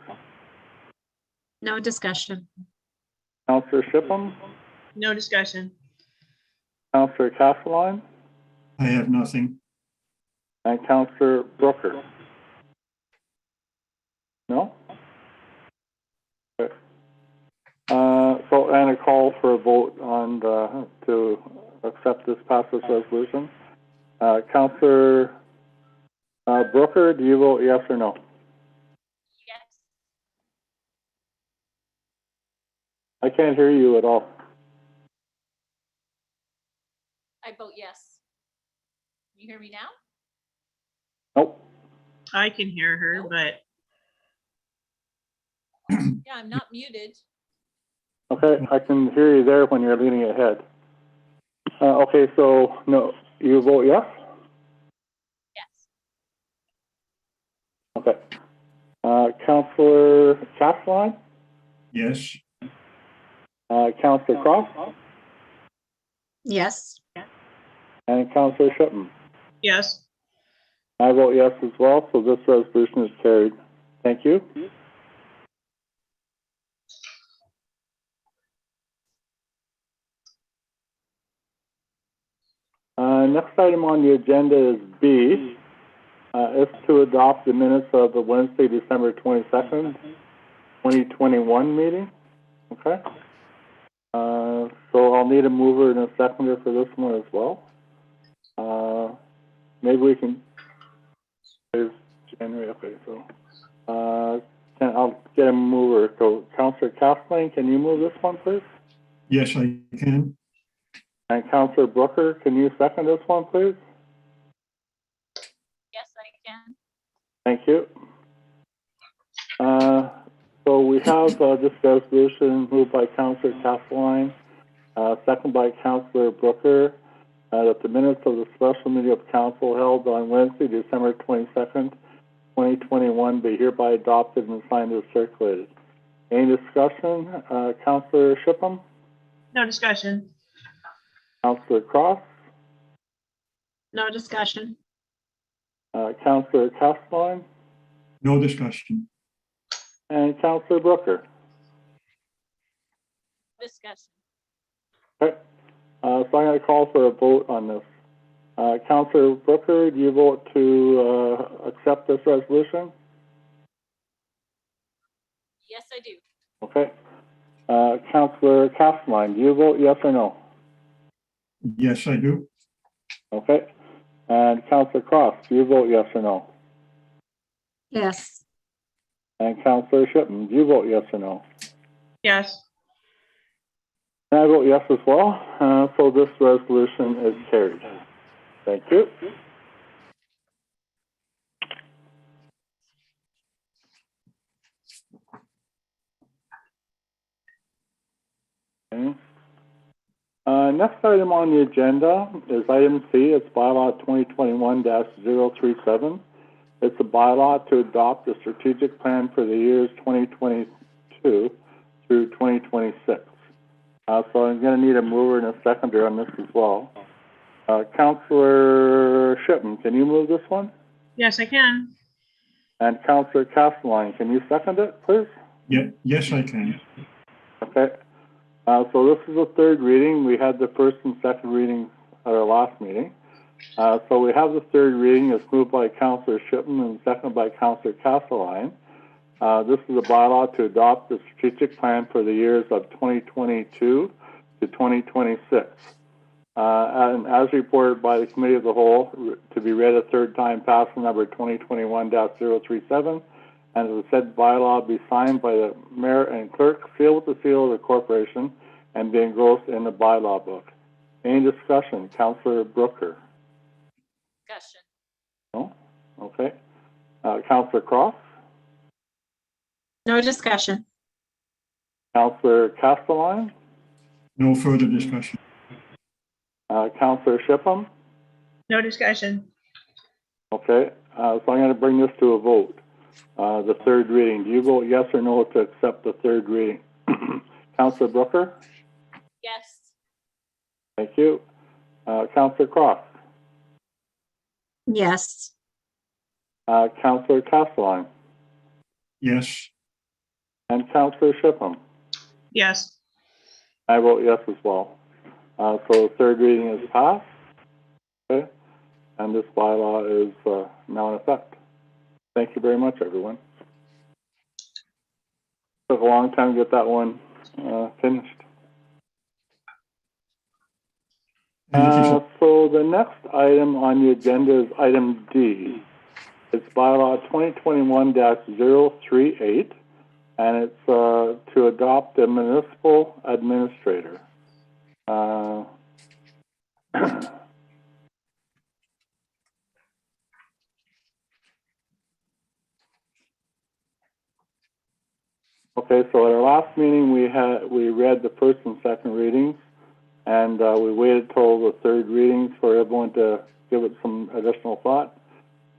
No discussion. Councillor Shipham? No discussion. Councillor Castelline? I have nothing. And Councillor Brooker? No? Okay. So, and a call for a vote on to accept this passes resolution. Councillor Brooker, do you vote yes or no? Yes. I can't hear you at all. I vote yes. You hear me now? Nope. I can hear her, but Yeah, I'm not muted. Okay, I can hear you there when you're leaning ahead. Okay, so no, you vote yes? Yes. Okay. Councillor Castelline? Yes. Councillor Cross? Yes. And Councillor Shipman? yes. I vote yes as well, so this resolution is carried. Thank you. Next item on the agenda is B. It's to adopt the minutes of the Wednesday, December 22nd, 2021 meeting. Okay. So I'll need a mover and a seconder for this one as well. Maybe we can. There's January. Okay, so I'll get a mover. So Councillor Castellane, can you move this one, please? Yes, I can. And Councillor Brooker, can you second this one, please? Yes, I can. Thank you. So we have this resolution moved by Councillor Castelline, second by Councillor Brooker, that the minutes of the special meeting of council held on Wednesday, December 22nd, 2021 be hereby adopted and signed as circulated. Any discussion? Councillor Shipham, No discussion. Councillor Cross, No discussion. Councillor Castelline, No discussion. and Councillor Brooker. Discussion. Okay, so I'm going to call for a vote on this. Councillor Brooker, do you vote to accept this resolution? Yes, I do. Okay. Councillor Castelline, do you vote yes or no? Yes, I do. Okay. And Councillor Cross, do you vote yes or no? Yes. And Councillor Shippen, do you vote yes or no? Yes. And I vote yes as well. So this resolution is carried. Thank you. Okay. Next item on the agenda is item C. It's bylaw 2021-037. It's a bylaw to adopt a strategic plan for the years 2022 through 2026. So I'm going to need a mover and a seconder on this as well. Councillor Shippen, can you move this one? Yes, I can. And Councillor Castelline, can you second it, please? Yeah, yes, I can. Okay. So this is a third reading. We had the first and second reading at our last meeting. So we have the third reading. It's moved by Councillor Shippen and seconded by Councillor Castelline. This is a bylaw to adopt the strategic plan for the years of 2022 to 2026. And as reported by the Committee of the Whole, to be read a third time, passing number 2021-037, and the said bylaw be signed by the mayor and clerk, sealed with the seal of the corporation, and be engrossed in the bylaw book. Any discussion? Councillor Brooker? Discussion. No? Okay. Councillor Cross? No discussion. Councillor Castelline? No further discussion. Councillor Shipham? No discussion. Okay. So I'm going to bring this to a vote. The third reading. Do you vote yes or no to accept the third reading? Councillor Brooker? Yes. Thank you. Councillor Cross? Yes. Councillor Castelline? Yes. And Councillor Shipham? Yes. I vote yes as well. So the third reading is passed. Okay. And this bylaw is now in effect. Thank you very much, everyone. Took a long time to get that one finished. So the next item on the agenda is item D. It's bylaw 2021-038, and it's to adopt a municipal administrator. Okay, so at our last meeting, we read the first and second readings, and we waited till the third readings for everyone to give it some additional thought.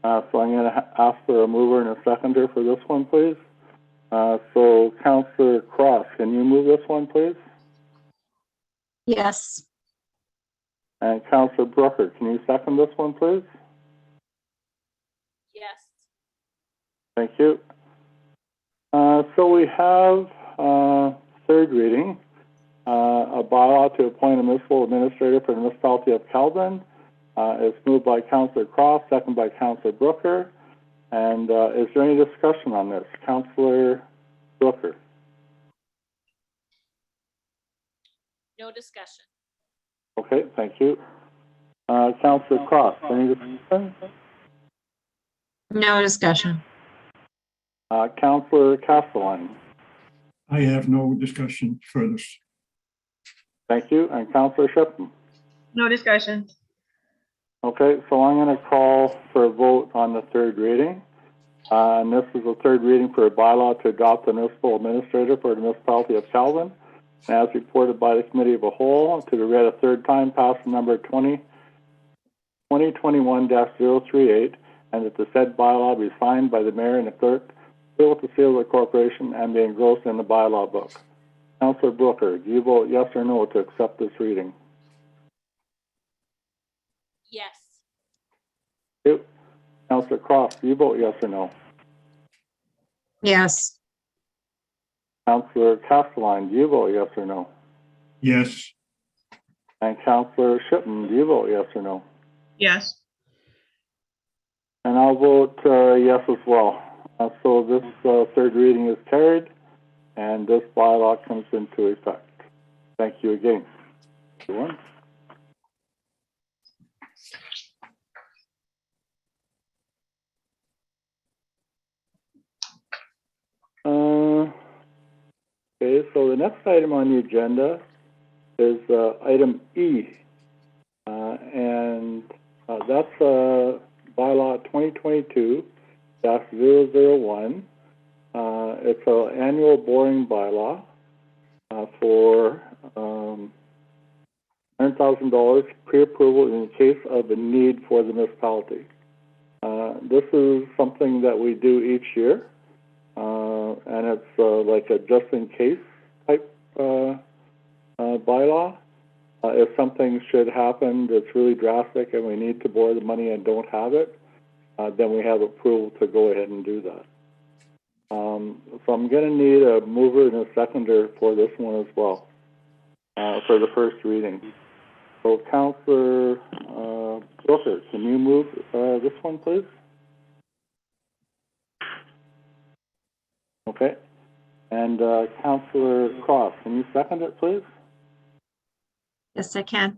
So I'm going to ask for a mover and a seconder for this one, please. So Councillor Cross, can you move this one, please? Yes. And Councillor Brooker, can you second this one, please? Yes. Thank you. So we have third reading, a bylaw to appoint a municipal administrator for the municipality of Kelvin. It's moved by Councillor Cross, second by Councillor Brooker. And is there any discussion on this? Councillor Brooker? No discussion. Okay, thank you. Councillor Cross, any discussion? No discussion. Councillor Castelline? I have no discussion further. Thank you. And Councillor Shippen? No discussion. Okay, so I'm going to call for a vote on the third reading. And this is the third reading for a bylaw to adopt the municipal administrator for the municipality of Calvin. And as reported by the committee of a whole, to be read a third time, passed number 2021-038, and that the said bylaw be signed by the mayor and the clerk, sealed with the seal of the corporation, and be engrossed in the bylaw book. Councillor Brooker, do you vote yes or no to accept this reading? Yes. Thank you. Councillor Cross, do you vote yes or no? Yes. Councillor Castelline, do you vote yes or no? Yes. And Councillor Shipman, do you vote yes or no? Yes. And I'll vote yes as well. So this third reading is carried, and this bylaw comes into effect. Thank you again, everyone. Okay, so the next item on the agenda is item E, and that's bylaw 2022-001. It's an annual boring bylaw for $100,000 pre-approval in the case of a need for the municipality. This is something that we do each year, and it's like a just-in-case type bylaw. If something should happen that's really drastic and we need to borrow the money and don't have it, then we have approval to go ahead and do that. So I'm going to need a mover and a seconder for this one as well, for the first reading. So Councillor Brooker, can you move this one, please? Okay. And Councillor Cross, can you second it, please? Yes, I can.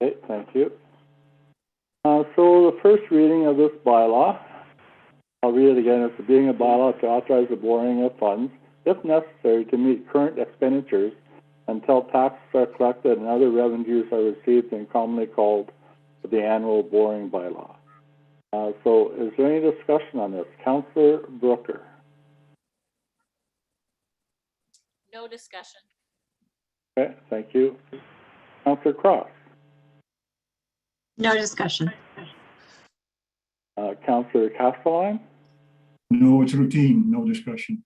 Okay, thank you. So the first reading of this bylaw, I'll read it again. It's being a bylaw to authorize the borrowing of funds, if necessary, to meet current expenditures until taxes are collected and other revenues are received, and commonly called the annual borrowing bylaw. So is there any discussion on this? Councillor Brooker. No discussion. Okay, thank you. Councillor Cross. No discussion. Councillor Castelline. No, it's routine, no discussion.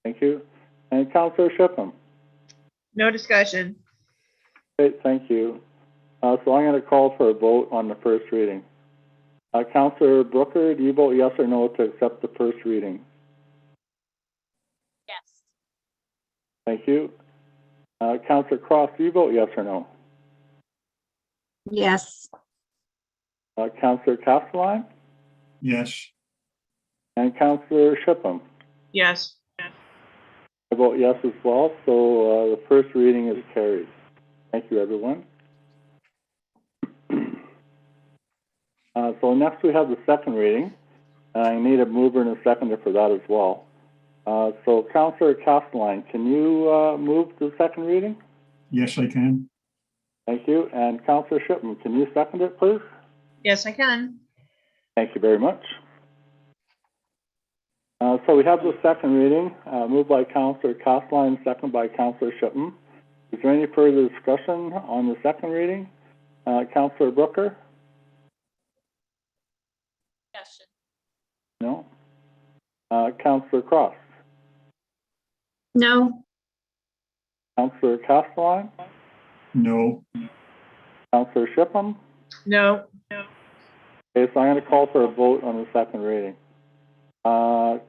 Thank you. And Councillor Shipham. No discussion. Okay, thank you. So I'm going to call for a vote on the first reading. Councillor Brooker, do you vote yes or no to accept the first reading? Yes. Thank you. Councillor Cross, do you vote yes or no? Yes. Councillor Castelline Yes. and Councillor Shipham. Yes. I vote yes as well, so the first reading is carried. Thank you, everyone. So next we have the second reading, and I need a mover and a seconder for that as well. So Councillor Castelline, can you move to the second reading? Yes, I can. Thank you. And Councillor Shipman, can you second it, please? Yes, I can. Thank you very much. So we have the second reading, moved by Councillor Castelline, second by Councillor Shipman. Is there any further discussion on the second reading? Councillor Brooker? Discussion. No. Councillor Cross? No. Councillor Castelline? No. Councillor Shipham? No. Okay, so I'm going to call for a vote on the second reading.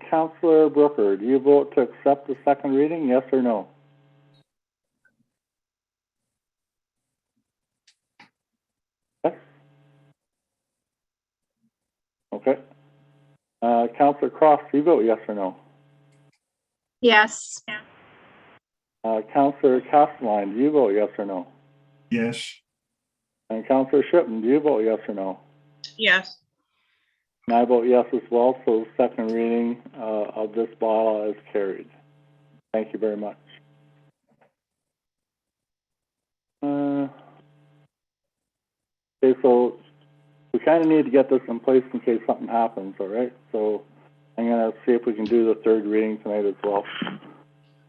Councillor Brooker, do you vote to accept the second reading, yes or no? Yes? Okay. Councillor Cross, do you vote yes or no? Yes. Councillor Castelline, do you vote yes or no? Yes. And Councillor Shipman, do you vote yes or no? Yes. And I vote yes as well, so the second reading of this bylaw is carried. Thank you very much. Okay, so we kind of need to get this in place in case something happens, all right? So I'm gonna see if we can do the third reading tonight as well.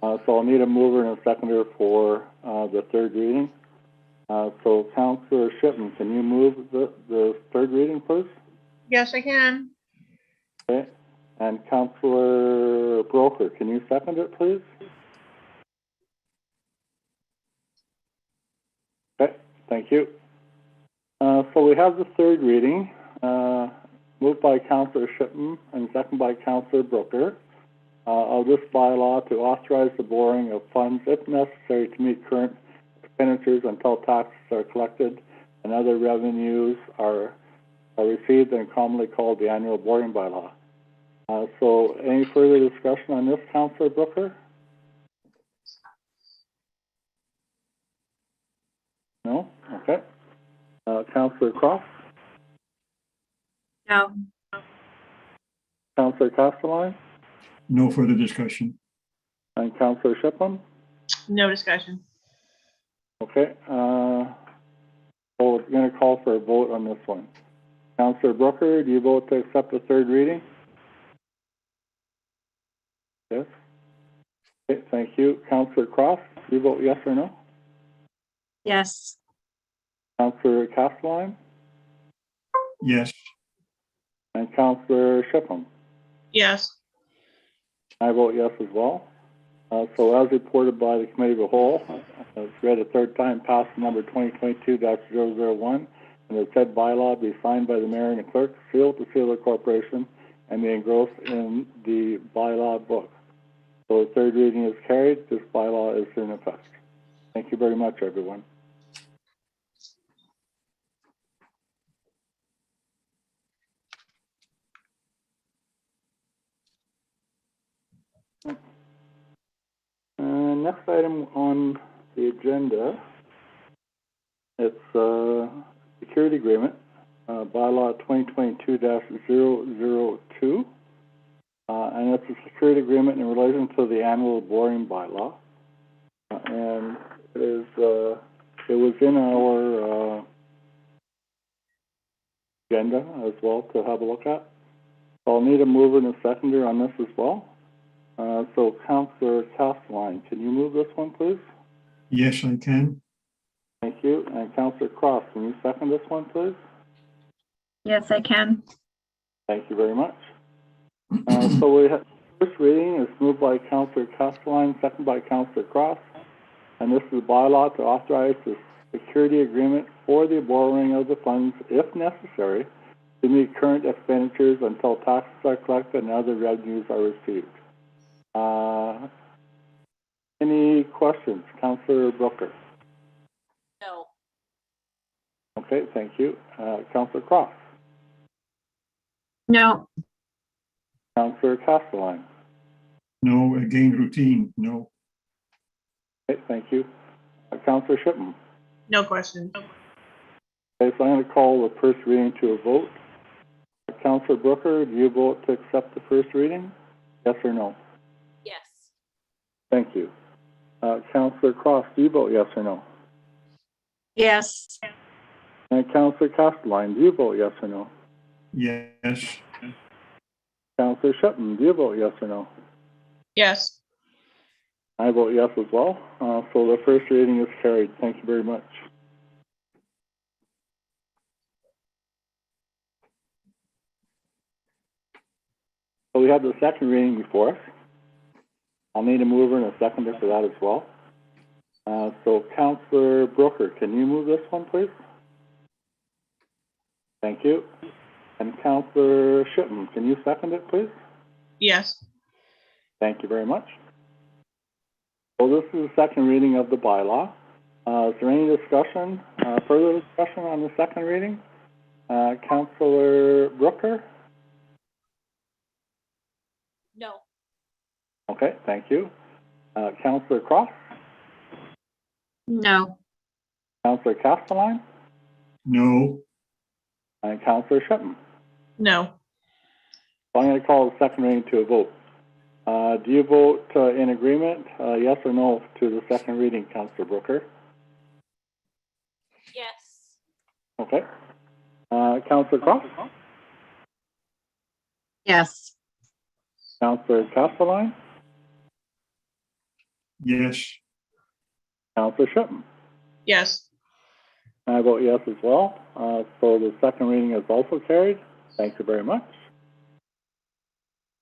So I'll need a mover and a seconder for, the third reading. So Councillor Shipman, can you move the third reading, please? Yes, I can. Okay, and Councillor Broker, can you second it, please? Okay, thank you. So we have the third reading, moved by Councillor Shipman and seconded by Councillor Broker, of this bylaw to authorize the borrowing of funds if necessary to meet current expenditures until taxes are collected and other revenues are received and commonly called the annual borrowing bylaw. So any further discussion on this, Councillor Brooker? No? Okay. Councillor Cross? No. Councillor Castelline? No further discussion. And Councillor Shipman? No discussion. Okay. So we're going to call for a vote on this one. Councillor Brooker, do you vote to accept the third reading? Yes. Okay, thank you. Councillor Cross, do you vote yes or no? Yes. Councillor Castelline Yes. and Councillor Shipman? Yes. I vote yes as well. So as reported by the Committee of the Whole, it's read a third time, passed number 2022-001, and the said bylaw be signed by the mayor and the clerk, sealed to seal the corporation, and be engrossed in the bylaw book. So the third reading is carried. This bylaw is in effect. Thank you very much, everyone. Next item on the agenda, it's security agreement, bylaw 2022-002, and it's a security agreement in relation to the annual borrowing bylaw, and it was in our agenda as well to have a look at. So I'll need a mover and a seconder on this as well. So Councillor Castelline, can you move this one, please? Yes, I can. Thank you. And Councillor Cross, can you second this one, please? Yes, I can. Thank you very much. So we have first reading is moved by Councillor Castelline, second by Councillor Cross, and this is a bylaw to authorize the security agreement for the borrowing of the funds, if necessary, to meet current expenditures until taxes are collected and other revenues are received. Any questions? Councillor Brooker. No. Okay, thank you. Councillor Cross. No. Councillor Castelline. No, again, routine, no. Okay, thank you. Councillor Shipman. No question. Okay, so I'm going to call the first reading to a vote. Councillor Brooker, do you vote to accept the first reading? Yes or no? Yes. Thank you. Councillor Cross, do you vote yes or no? Yes. And Councillor Castelline, do you vote yes or no? Yes. Councillor Shipman, do you vote yes or no? Yes. I vote yes as well. So the first reading is carried. Thank you very much. So we have the second reading before us. I'll need a mover and a seconder for that as well. So Councillor Brooker, can you move this one, please? Thank you. And Councillor Shipman, can you second it, please? Yes. Thank you very much. So this is the second reading of the bylaw. Is there any discussion, further discussion on the second reading? Councillor Brooker? No. Okay, thank you. Councillor Cross? No. Councillor Castelline? No. And Councillor Shipman? No. So I'm going to call the second reading to a vote. Do you vote in agreement, yes or no, to the second reading, Councillor Brooker? Yes. Okay. Councillor Cross, Yes. Councillor Castelline, Yes. Councillor Shipman. Yes. I vote yes as well. So the second reading is also carried. Thank you very much.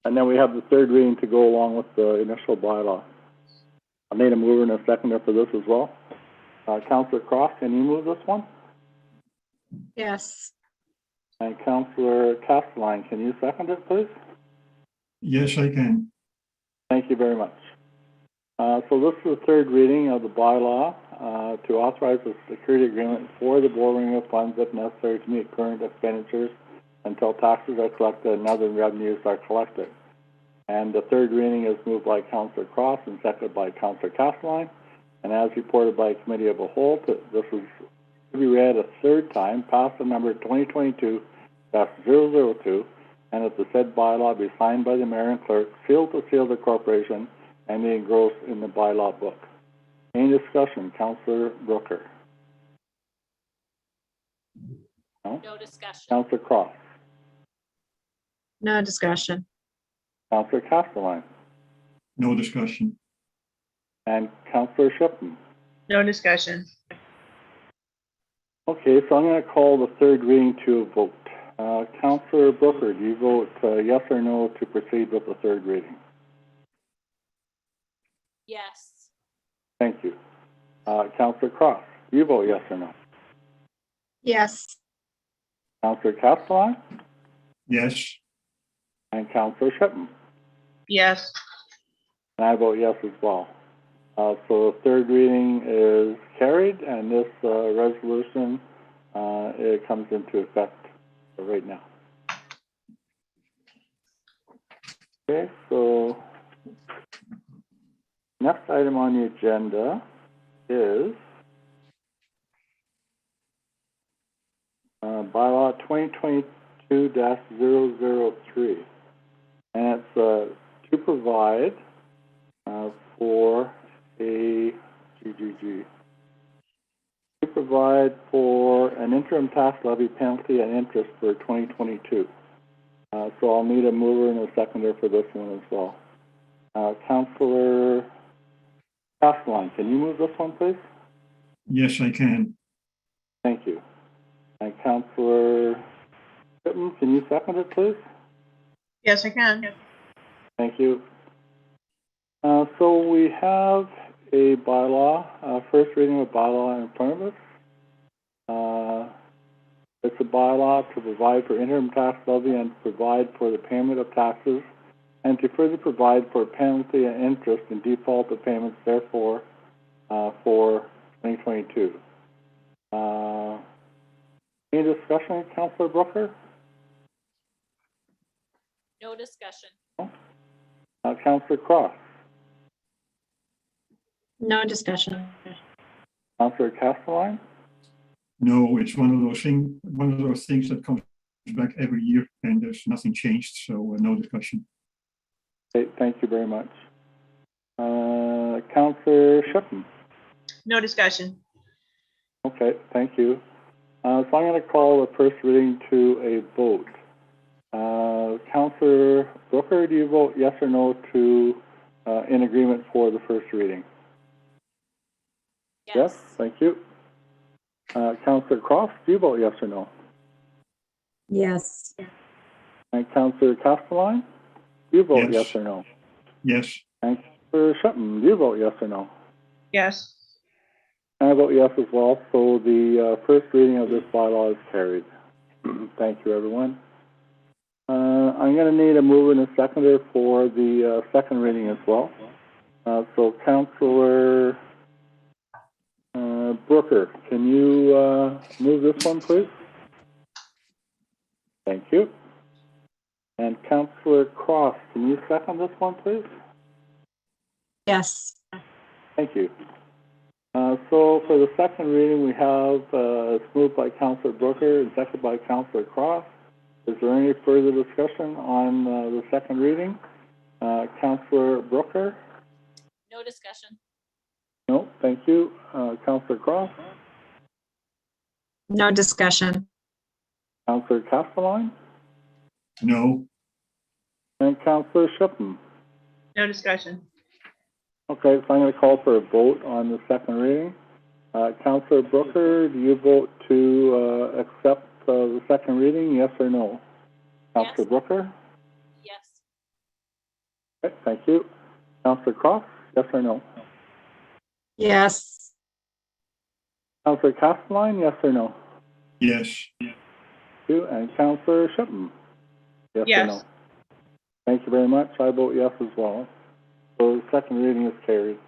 And then we have the third reading to go along with the initial bylaw. I made a mover and a seconder for this as well. Councillor Cross, can you move this one? Yes. And Councillor Castelline, can you second it, please? Yes, I can. Thank you very much. So this is the third reading of the bylaw to authorize a security agreement for the borrowing of funds if necessary to meet current expenditures until taxes are collected and other revenues are collected. And the third reading is moved by Councillor Cross and seconded by Councillor Castelline. And as reported by Committee of the Whole, this is to be read a third time, pass the number 2022-002, and that the said bylaw be signed by the mayor and clerk, sealed to seal the corporation, and be engrossed in the bylaw book. Any discussion? Councillor Brooker. No? No discussion. Councillor Cross. No discussion. Councillor Castelline. No discussion. And Councillor Shipman. No discussion. Okay, so I'm going to call the third reading to a vote. Councillor Brooker, do you vote yes or no to proceed with the third reading? Yes. Thank you. Councillor Cross, do you vote yes or no? Yes. Councillor Castelline Yes. and Councillor Shipman. Yes. And I vote yes as well. So the third reading is carried, and this resolution it comes into effect right now. Okay, so next item on the agenda is bylaw 2022-003, and it's to provide for a to provide for an interim tax levy penalty and interest for 2022. So I'll need a mover and a seconder for this one as well. Councillor Castelline, can you move this one, please? Yes, I can. Thank you. And Councillor Shipman, can you second it, please? Yes, I can. Thank you. So we have a bylaw, first reading of bylaw in front of us. It's a bylaw to provide for interim tax levy and to provide for the payment of taxes and to further provide for penalty and interest in default of payments, therefore, for 2022. Any discussion, Councillor Brooker? No discussion. Councillor Cross? No discussion. Councillor Castelline? No, it's one of those things that comes back every year, and there's nothing changed, so no discussion. Okay, thank you very much. Councillor Shipman? No discussion. Okay, thank you. So I'm going to call the first reading to a vote. Councillor Brooker, do you vote yes or no to in agreement for the first reading? Yes. Thank you. Councillor Cross, do you vote yes or no? Yes. And Councillor Castelline, do you vote Yes. yes or no? Yes. And Councillor Shipman, do you vote yes or no? Yes. I vote yes as well. So the first reading of this bylaw is carried. Thank you, everyone. I'm going to need a mover and a seconder for the second reading as well. So Councillor Brooker, can you move this one, please? Thank you. And Councillor Cross, can you second this one, please? Yes. Thank you. So for the second reading, we have it's moved by Councillor Brooker and seconded by Councillor Cross. Is there any further discussion on the second reading? Councillor Brooker? No discussion. No, thank you. Councillor Cross? No discussion. Councillor Castelline, No. and Councillor Shippen. No discussion. Okay, so I'm going to call for a vote on the second reading. Councillor Brooker, do you vote to accept the second reading, yes or no? Councillor Yes. Brooker? Yes. Okay, thank you. Councillor Cross, yes or no? Yes. Councillor Castelline, yes or no? Yes. Thank you. And Councillor Shippen? Yes or Yes. no? Thank you very much. I vote yes as well. So the second reading is carried.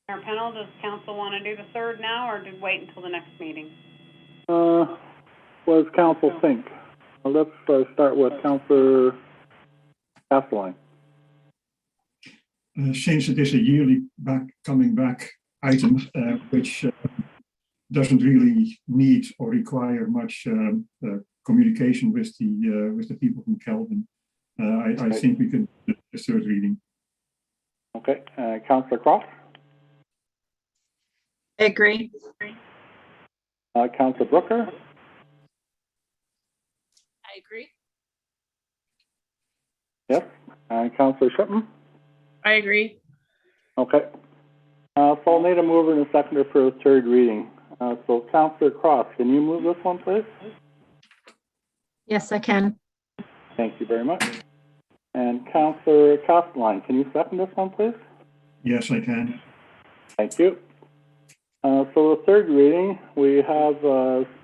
Mayor Pennell, does council want to do the third now, or did wait until the next meeting? What does council think? Well, let's start with Councillor Castelline. Since it is a yearly coming back item, which doesn't really need or require much communication with the people from Kelvin, I think we can do the third reading. Okay, Councillor Cross? I agree. Councillor Brooker? I agree. Yes. And Councillor Shippen? I agree. Okay. So I'll need a mover and a seconder for the third reading. So Councillor Cross, can you move this one, please? Yes, I can. Thank you very much. And Councillor Castelline, can you second this one, please? Yes, I can. Thank you. So the third reading, we have,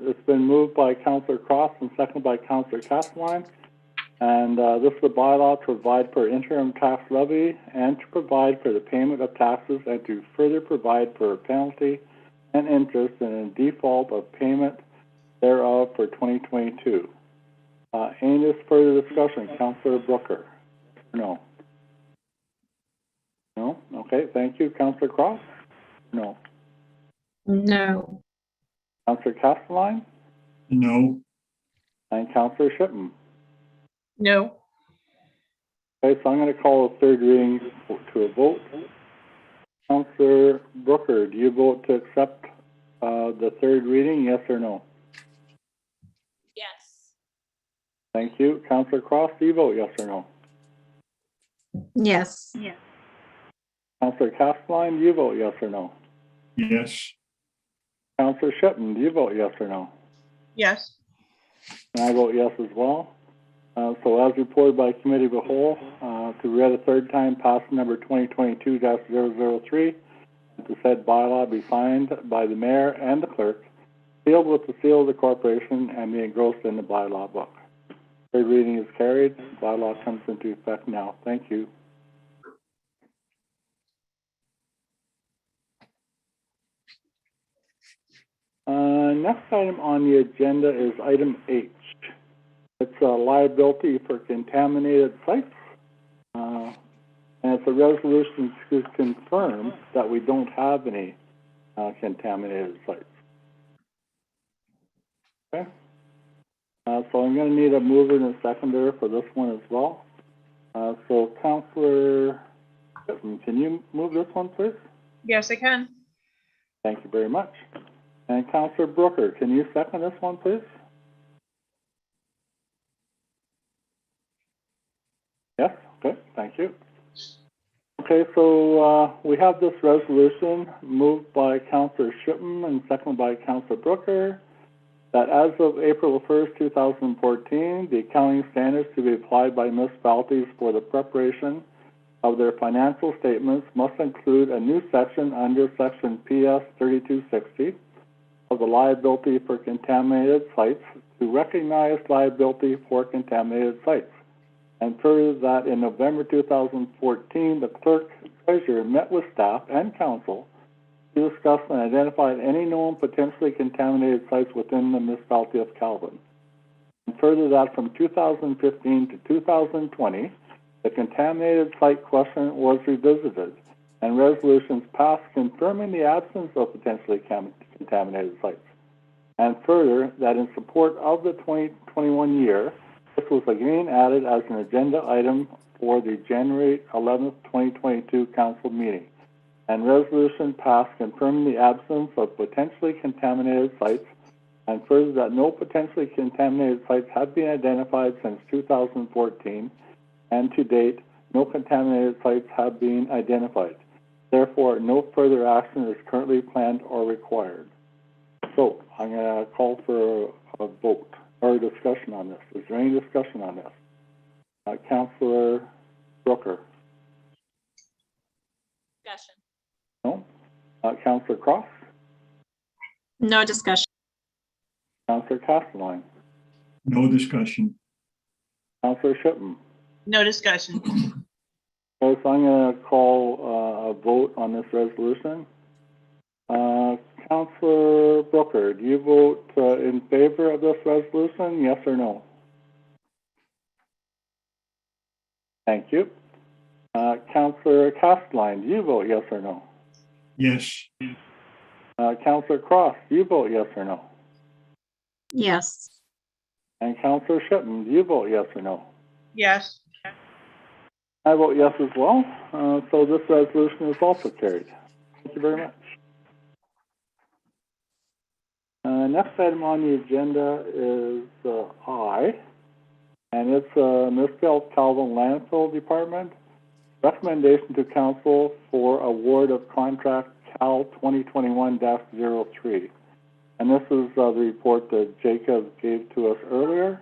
it's been moved by Councillor Cross and seconded by Councillor Castelline. And this is a bylaw to provide for interim tax levy and to provide for the payment of taxes and to further provide for a penalty and interest in default of payment thereof for 2022. Any further discussion? Councillor Brooker? No. No? Okay, thank you. Councillor Cross? No. No. Councillor Castelline? No. And Councillor Shippen? No. Okay, so I'm going to call the third reading to a vote. Councillor Brooker, do you vote to accept the third reading, yes or no? Yes. Thank you. Councillor Cross, do you vote yes or no? Yes. Councillor Castelline, do you vote yes or no? Yes. Councillor Shippen, do you vote yes or no? Yes. And I vote yes as well. So as reported by Committee of the Whole, to read a third time, pass number 2022-003, the said bylaw be signed by the mayor and the clerk, sealed with the seal of the corporation, and be engrossed in the bylaw book. Third reading is carried. Bylaw comes into effect now. Thank you. Next item on the agenda is item H. It's a liability for contaminated sites. And it's a resolution to confirm that we don't have any contaminated sites. Okay. So I'm going to need a mover and a seconder for this one as well. So Councillor Shippen, can you move this one, please? Yes, I can. Thank you very much. And Councillor Brooker, can you second this one, please? Yes, okay, thank you. Okay, so we have this resolution moved by Councillor Shippen and seconded by Councillor Brooker, that as of April 1st, 2014, the accounting standards to be applied by municipalities for the preparation of their financial statements must include a new section under Section PS 3260 of the liability for contaminated sites to recognize liability for contaminated sites. And further, that in November 2014, the clerk treasurer met with staff and council to discuss and identify any known potentially contaminated sites within the municipality of Calvin. And further, that from 2015 to 2020, the contaminated site question was revisited and resolutions passed confirming the absence of potentially contaminated sites. And further, that in support of the 2021 year, this was again added as an agenda item for the January 11th, 2022 council meeting. and resolution passed confirming the absence of potentially contaminated sites, and further that no potentially contaminated sites have been identified since 2014, and to date, no contaminated sites have been identified. Therefore, no further action is currently planned or required. So, I'm going to call for a vote or a discussion on this. Is there any discussion on this? Councillor Brooker? Discussion. No? Councillor Cross? No discussion. Councillor Castelline? No discussion. Councillor Shipman? No discussion. Okay, so I'm going to call a vote on this resolution. Councillor Brooker, do you vote in favor of this resolution, yes or no? Thank you. Councillor Castelline, do you vote yes or no? Yes. Councillor Cross, do you vote yes or no? Yes. And Councillor Shipman, do you vote yes or no? Yes. I vote yes as well. So this resolution is also carried. Thank you very much. Next item on the agenda is I, and it's Municipal Calvin Landfill Department. Recommendation to Council for award of contract Cal 2021-03. And this is the report that Jacob gave to us earlier.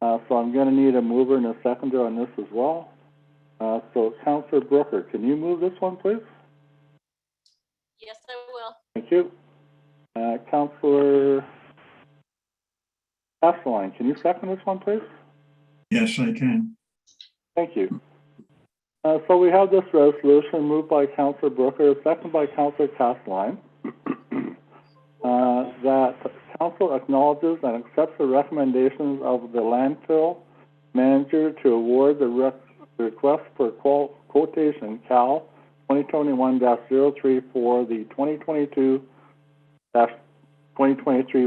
So I'm going to need a mover and a seconder on this as well. So Councillor Brooker, can you move this one, please? Yes, I will. Thank you. Councillor Castelline, can you second this one, please? Yes, I can. Thank you. So we have this resolution moved by Councillor Brooker, seconded by Councillor Castelline, that Council acknowledges and accepts the recommendations of the landfill manager to award the request for quotation Cal 2021-03 for the 2022-2023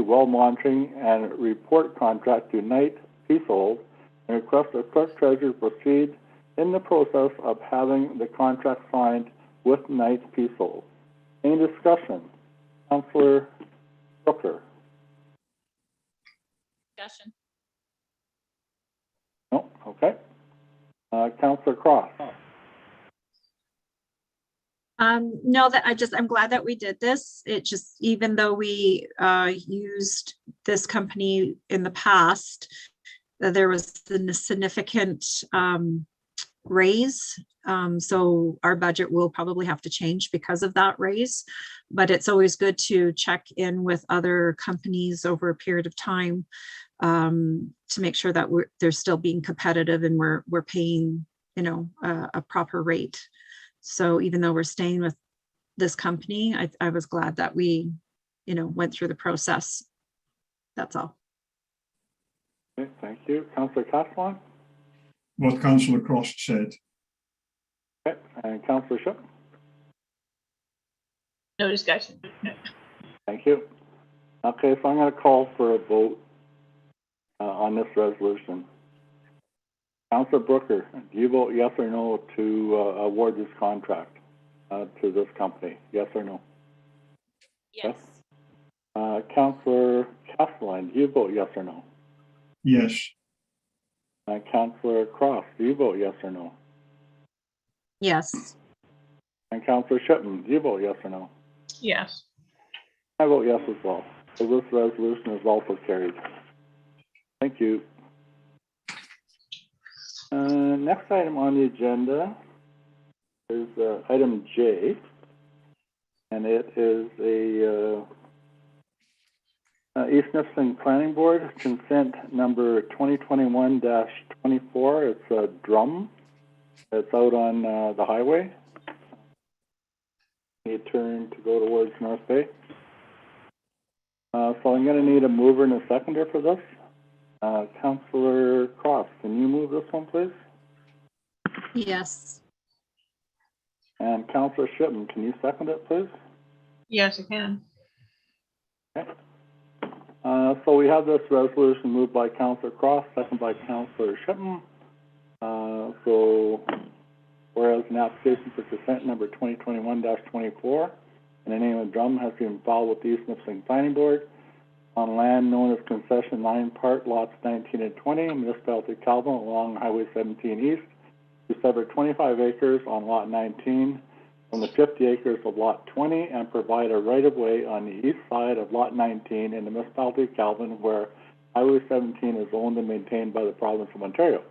well monitoring and report contract to Knight Peacehold, and request the clerk treasurer proceed in the process of having the contract signed with Knight Peacehold. Any discussion? Councillor Brooker? Discussion. No? Okay. Councillor Cross? No, I'm glad that we did this. It just, even though we used this company in the past, there was a significant raise. So our budget will probably have to change because of that raise. But it's always good to check in with other companies over a period of time to make sure that they're still being competitive and we're paying, a proper rate. So even though we're staying with this company, I was glad that we, went through the process. That's all. Okay, thank you. Councillor Castelline? What Councillor Cross said. Okay, and Councillor Shipp? No discussion. Thank you. Okay, so I'm going to call for a vote on this resolution. Councillor Brooker, do you vote yes or no to award this contract to this company? Yes or no? Yes. Councillor Castelline, do you vote yes or no? Yes. Councillor Cross, do you vote yes or no? Yes. And Councillor Shipman, do you vote yes or no? Yes. I vote yes as well. So this resolution is also carried. Thank you. Next item on the agenda is item J, and it is a East Nipissing Planning Board consent number 2021-24. It's a drum. It's out on the highway. You turn to go towards North Bay. So I'm going to need a mover and a seconder for this. Councillor Cross, can you move this one, please? Yes. And Councillor Shipman, can you second it, please? Yes, I can. Okay. So we have this resolution moved by Councillor Cross, seconded by Councillor Shipman. So whereas an application for consent number 2021-24 in the name of Drum has been filed with the East Nipissing Planning Board on land known as Concession 9 Part Lots 19 and 20, Municipality of Calvin along Highway 17 East, to sever 25 acres on Lot 19 from the 50 acres of Lot 20 and provide a right-of-way on the east side of Lot 19 in the Municipality of Calvin where Highway 17 is owned and maintained by the Province of Ontario.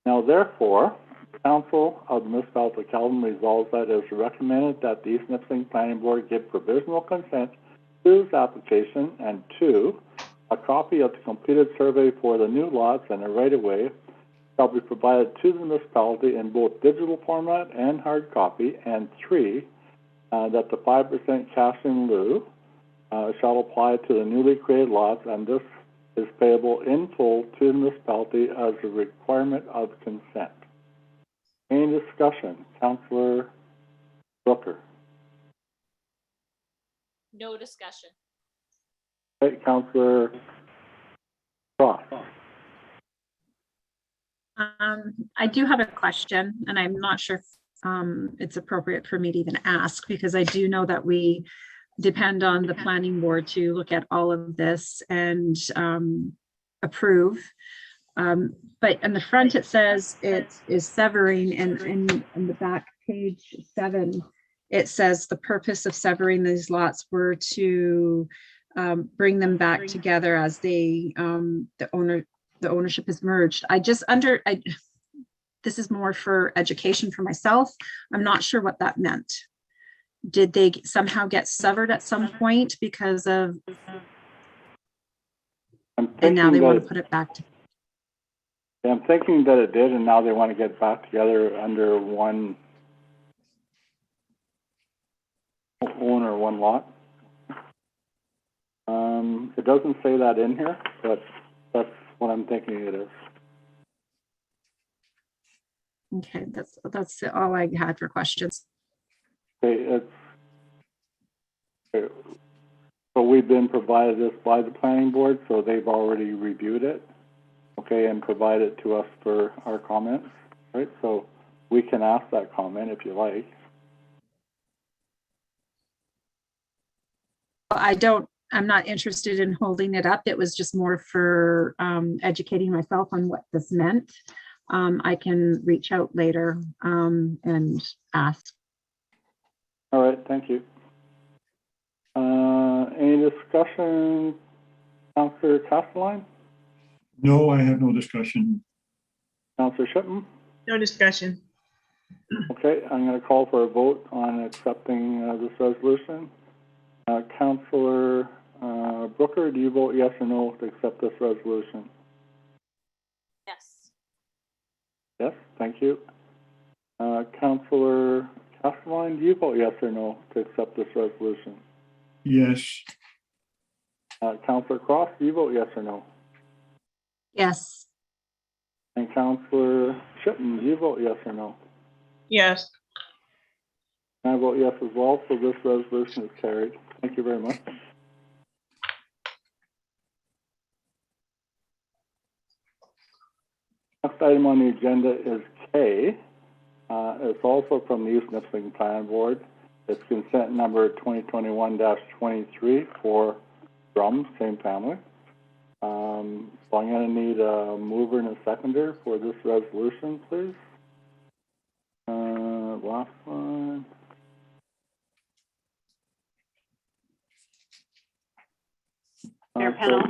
Now therefore, the Council of the Municipality of Calvin resolves that it is recommended that the East Nipissing Planning Board give provisional consent to this application, and 2, a copy of the completed survey for the new lots and a right-of-way shall be provided to the municipality in both digital format and hard copy, and 3, that the 5% cash in lieu shall apply to the newly created lots, and this is payable in full to the municipality as a requirement of consent. Any discussion? Councillor Brooker. No discussion. Okay, Councillor Cross. I do have a question, and I'm not sure if it's appropriate for me to even ask, because I do know that we depend on the planning board to look at all of this and approve. But on the front, it says it is severing, and in the back, page 7, it says the purpose of severing these lots were to bring them back together as they, the ownership is merged. This is more for education for myself. I'm not sure what that meant. Did they somehow get severed at some point because of, and now they want to put it back to? I'm thinking that it did, and now they want to get back together under one owner, one lot. It doesn't say that in here, but that's what I'm thinking it is. Okay, that's all I had for questions. Okay, so we've been provided this by the planning board, so they've already reviewed it, okay, and provided to us for our comments, right? So we can ask that comment if you like. I'm not interested in holding it up. It was just more for educating myself on what this meant. I can reach out later and ask. All right, thank you. Any discussion, Councillor Castelline? No, I have no discussion. Councillor Shipman? No discussion. Okay, I'm going to call for a vote on accepting this resolution. Councillor Brooker, do you vote yes or no to accept this resolution? Yes. Yes, thank you. Councillor Castelline, do you vote yes or no to accept this resolution? Yes. Councillor Cross, do you vote yes or no? Yes. And Councillor Shipman, do you vote yes or no? Yes. I vote yes as well, so this resolution is carried. Thank you very much. Next item on the agenda is K. It's also from the East Nipissing Planning Board. It's consent number 2021-23 for Drum, same family. So I'm going to need a mover and a seconder for this resolution, please. Last one. Mayor Pennell?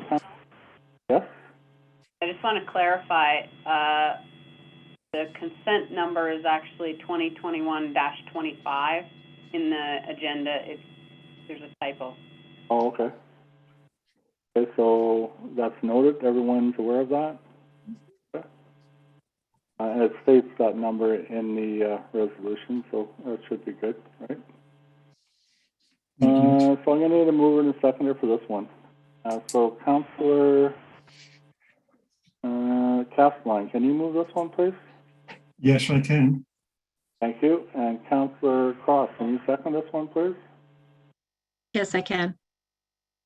Yes? I just want to clarify, the consent number is actually 2021-25. In the agenda, there's a typo. Oh, okay. Okay, so that's noted. Everyone's aware of that? Okay. It states that number in the resolution, so that should be good, right? So I'm going to need a mover and a seconder for this one. So Councillor Castelline, can you move this one, please? Yes, I can. Thank you. And Councillor Cross, can you second this one, please? Yes, I can.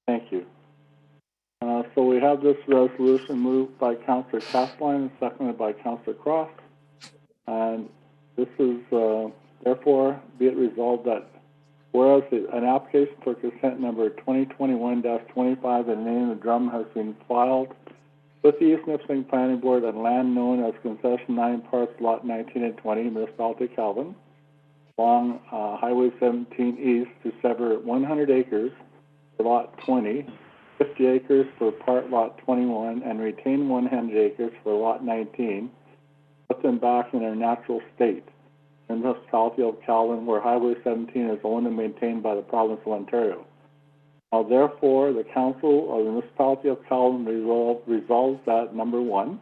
Thank you. So we have this resolution moved by Councillor Castelline and seconded by Councillor Cross. And This is, therefore, be it resolved that whereas an application for consent number 2021-25 in the name of Drum has been filed with the East Nipissing Planning Board on land known as Concession 9 Parts Lot 19 and 20, Municipality Calvin, along Highway 17 East to sever 100 acres for Lot 20, 50 acres for Part Lot 21, and retain 100 acres for Lot 19, put them back in their natural state in the municipality of Calvin, where Highway 17 is owned and maintained by the province of Ontario. Now, therefore, the Council of the Municipality of Calvin resolves that, number one,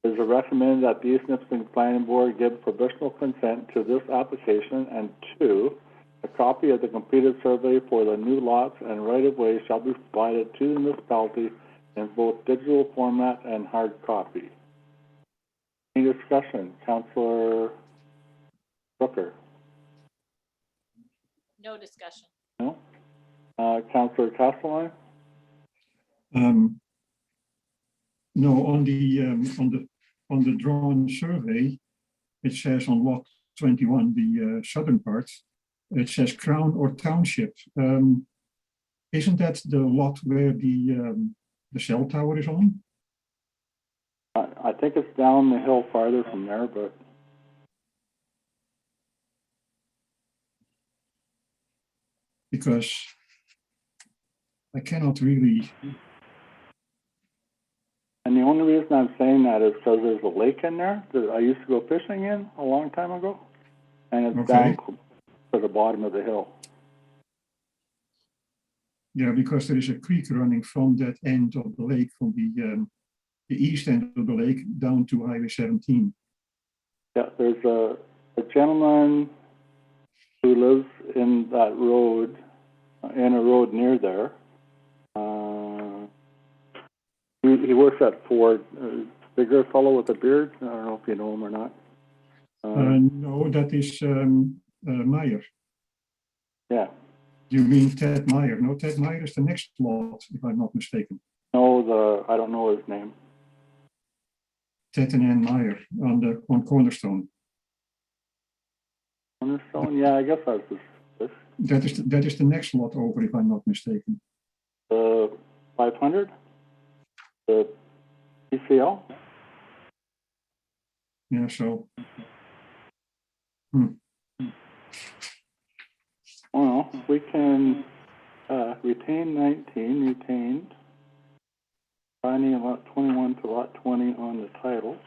it is recommended that the East Nipissing Planning Board give provisional consent to this application, and two, a copy of the completed survey for the new lots and right-of-way shall be provided to the municipality in both digital format and hard copy. Any discussion? Councillor Brooker? No discussion. No? Councillor Castelline? No, on the drawn survey, it says on lot 21, the southern part, it says Crown or Township. Isn't that the lot where the cell tower is on? I think it's down the hill farther from there, but Because I cannot really. and the only reason I'm saying that is because there's a lake in there that I used to go fishing in a long time ago, and it's Okay. down to the bottom of the hill. Yeah, because there is a creek running from that end of the lake, from the east end of the lake down to Highway 17. Yeah, there's a gentleman who lives in that road, in a road near there. He works at Ford, bigger fellow with a beard. I don't know if you know him or not. No, that is Meyer. Yeah, You mean Ted Meyer? No, Ted Meyer is the next lot, if I'm not mistaken. no, I don't know his name. Ted and Ann Meyer on Cornerstone. Cornerstone, yeah, I guess that's this. That is the next lot over, if I'm not mistaken. 500? The PCL? Yeah, so Well, we can retain 19, retained. Finding lot 21 to lot 20 on the title,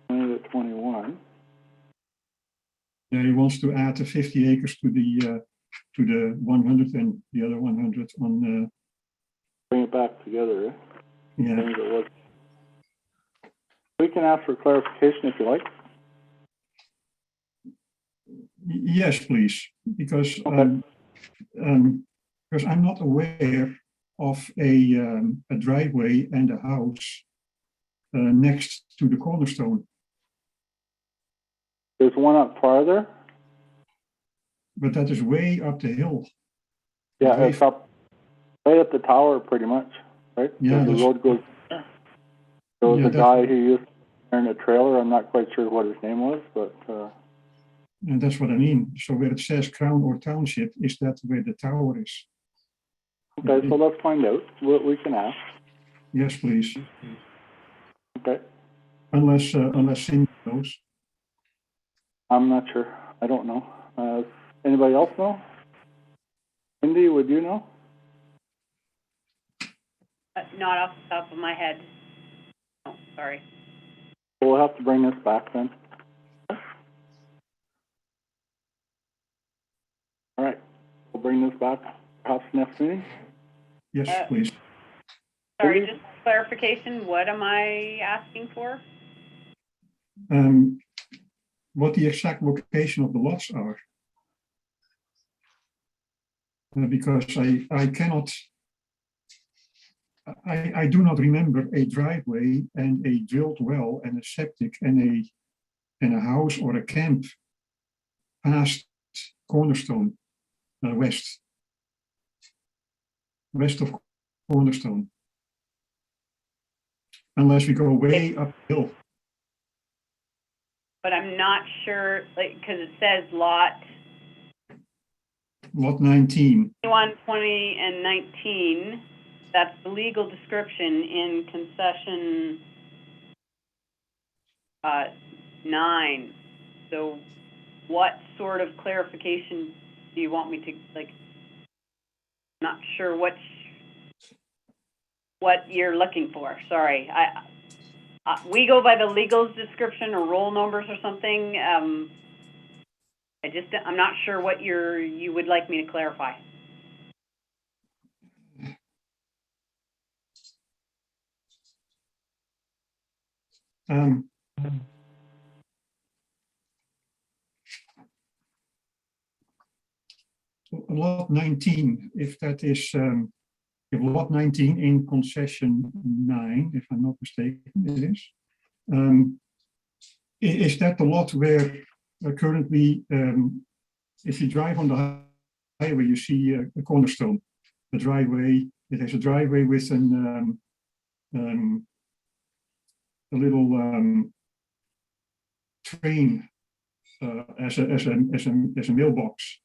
20 to 21. yeah, he wants to add the 50 acres to the 100 and the other 100 on. Bring it back together, eh? Yeah, Things it was. We can ask for clarification if you like. yes, please, because Okay. because I'm not aware of a driveway and a house next to the Cornerstone, There's one up farther. but that is way up the hill. Yeah, Okay. it's up right at the tower pretty much, right? Yeah, The that's- road goes there. There was Yeah, a that's- guy who used to turn a trailer. I'm not quite sure what his name was, but And that's what I mean. So where it says Crown or Township, is that where the tower is? okay, so let's find out. We can ask. Yes, please. Okay. Unless Cindy knows. I'm not sure. I don't know. Anybody else know? Cindy, would you know? Not off the top of my head. Oh, sorry. We'll have to bring this back then. All right, we'll bring this back perhaps next meeting. Yes, Uh, please. Sorry, just clarification, what am I asking for? What the exact location of the lots are. Because I cannot, I do not remember a driveway and a drilled well and a septic and a house or a camp past Cornerstone, west of Cornerstone. Unless we go way uphill. but I'm not sure, like, because it says lot Lot 19. 21, 20, and 19. That's the legal description in concession 9. So what sort of clarification do you want me to, like, not sure what you're looking for, sorry. We go by the legal description or roll numbers or something. I'm not sure what you would like me to clarify. Lot 19, if that is, if lot 19 in concession 9, if I'm not mistaken, it is. Is that the lot where currently, if you drive on the highway, you see a cornerstone, the driveway. It has a driveway with a little train as a mailbox.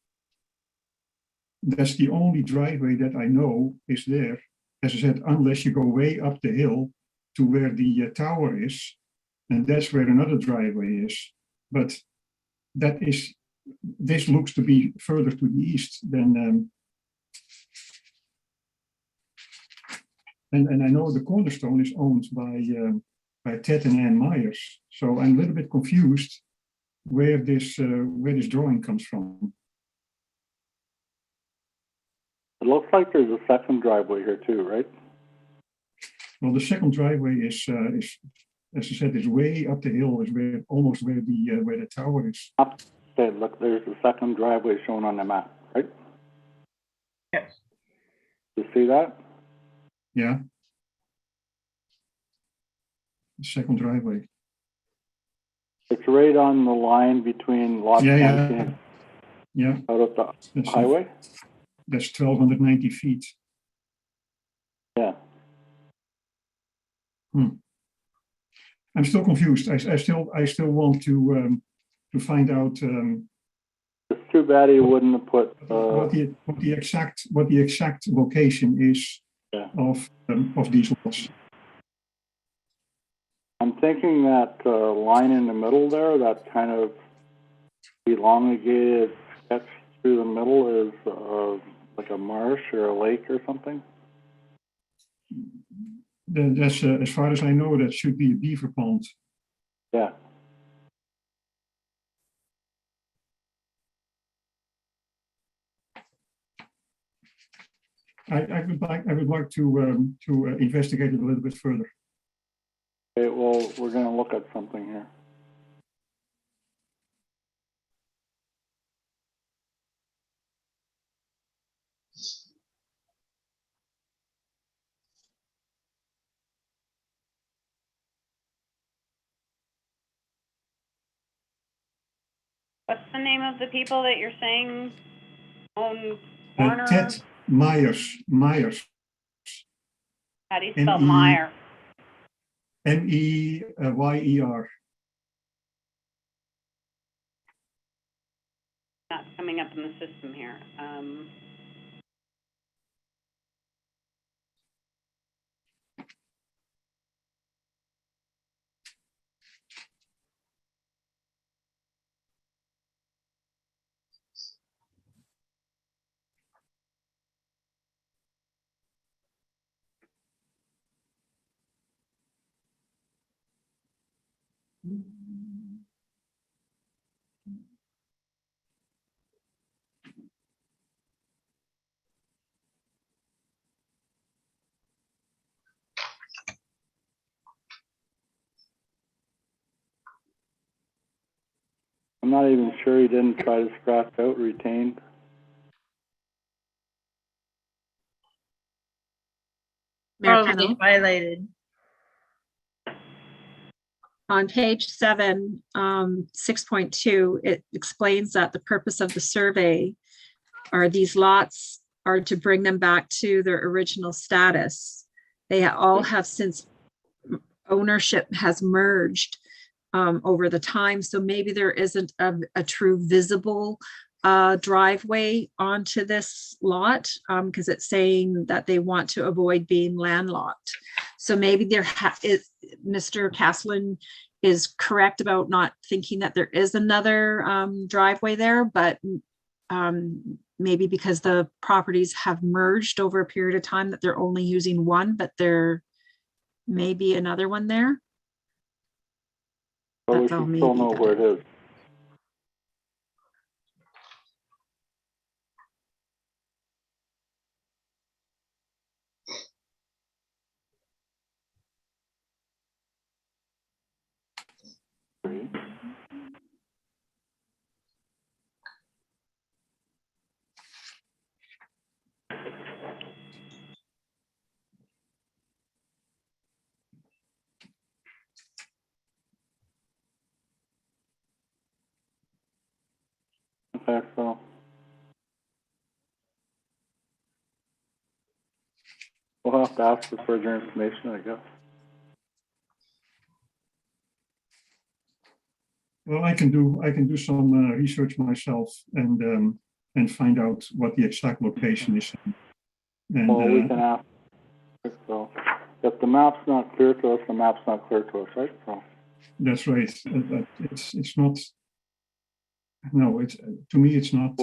That's the only driveway that I know is there. As I said, unless you go way up the hill to where the tower is, and that's where another driveway is. But this looks to be further to the east than, and I know the cornerstone is owned by Ted and Ann Myers. So I'm a little bit confused where this drawing comes from. It looks like there's a second driveway here too, right? Well, the second driveway is as I said, is way up the hill, is almost where the tower is. Okay, look, there's a second driveway shown on the map, right? Yes. You see that? Yeah. The second driveway. It's right on the line between lot 20 and out of the highway. That's 1,290 feet. Yeah. I'm still confused. I still want to find out It's too bad he wouldn't have put what the exact location is of these lots. I'm thinking that line in the middle there, that kind of elongated sketch through the middle is like a marsh or a lake or something. That's as far as I know, that should be a beaver pond. Yeah. I would like to investigate it a little bit further. Okay, well, we're going to look at something here. What's the name of the people that you're saying own corner? Ted Myers. How do you spell Meyer? M-E-Y-E-R. Not coming up in the system here. I'm not even sure he didn't try to scratch out retained. Mayor Probably Pennell? highlighted. On page 7, 6.2, it explains that the purpose of the survey are these lots are to bring them back to their original status. They all have since ownership has merged. over the time. So maybe there isn't a true visible driveway onto this lot, because it's saying that they want to avoid being landlocked. So maybe Mr. Caslin is correct about not thinking that there is another driveway there, but maybe because the properties have merged over a period of time that they're only using one, but there may be another one there. But we That's all should still maybe know that where it is. Okay, so we'll have to ask for further information, I guess. Well, I can do some research myself and find out what the exact location is. And Well, we can ask. So if the map's not clear to us, the map's not clear to us, right? So that's right. It's not. No, it's to me it's not,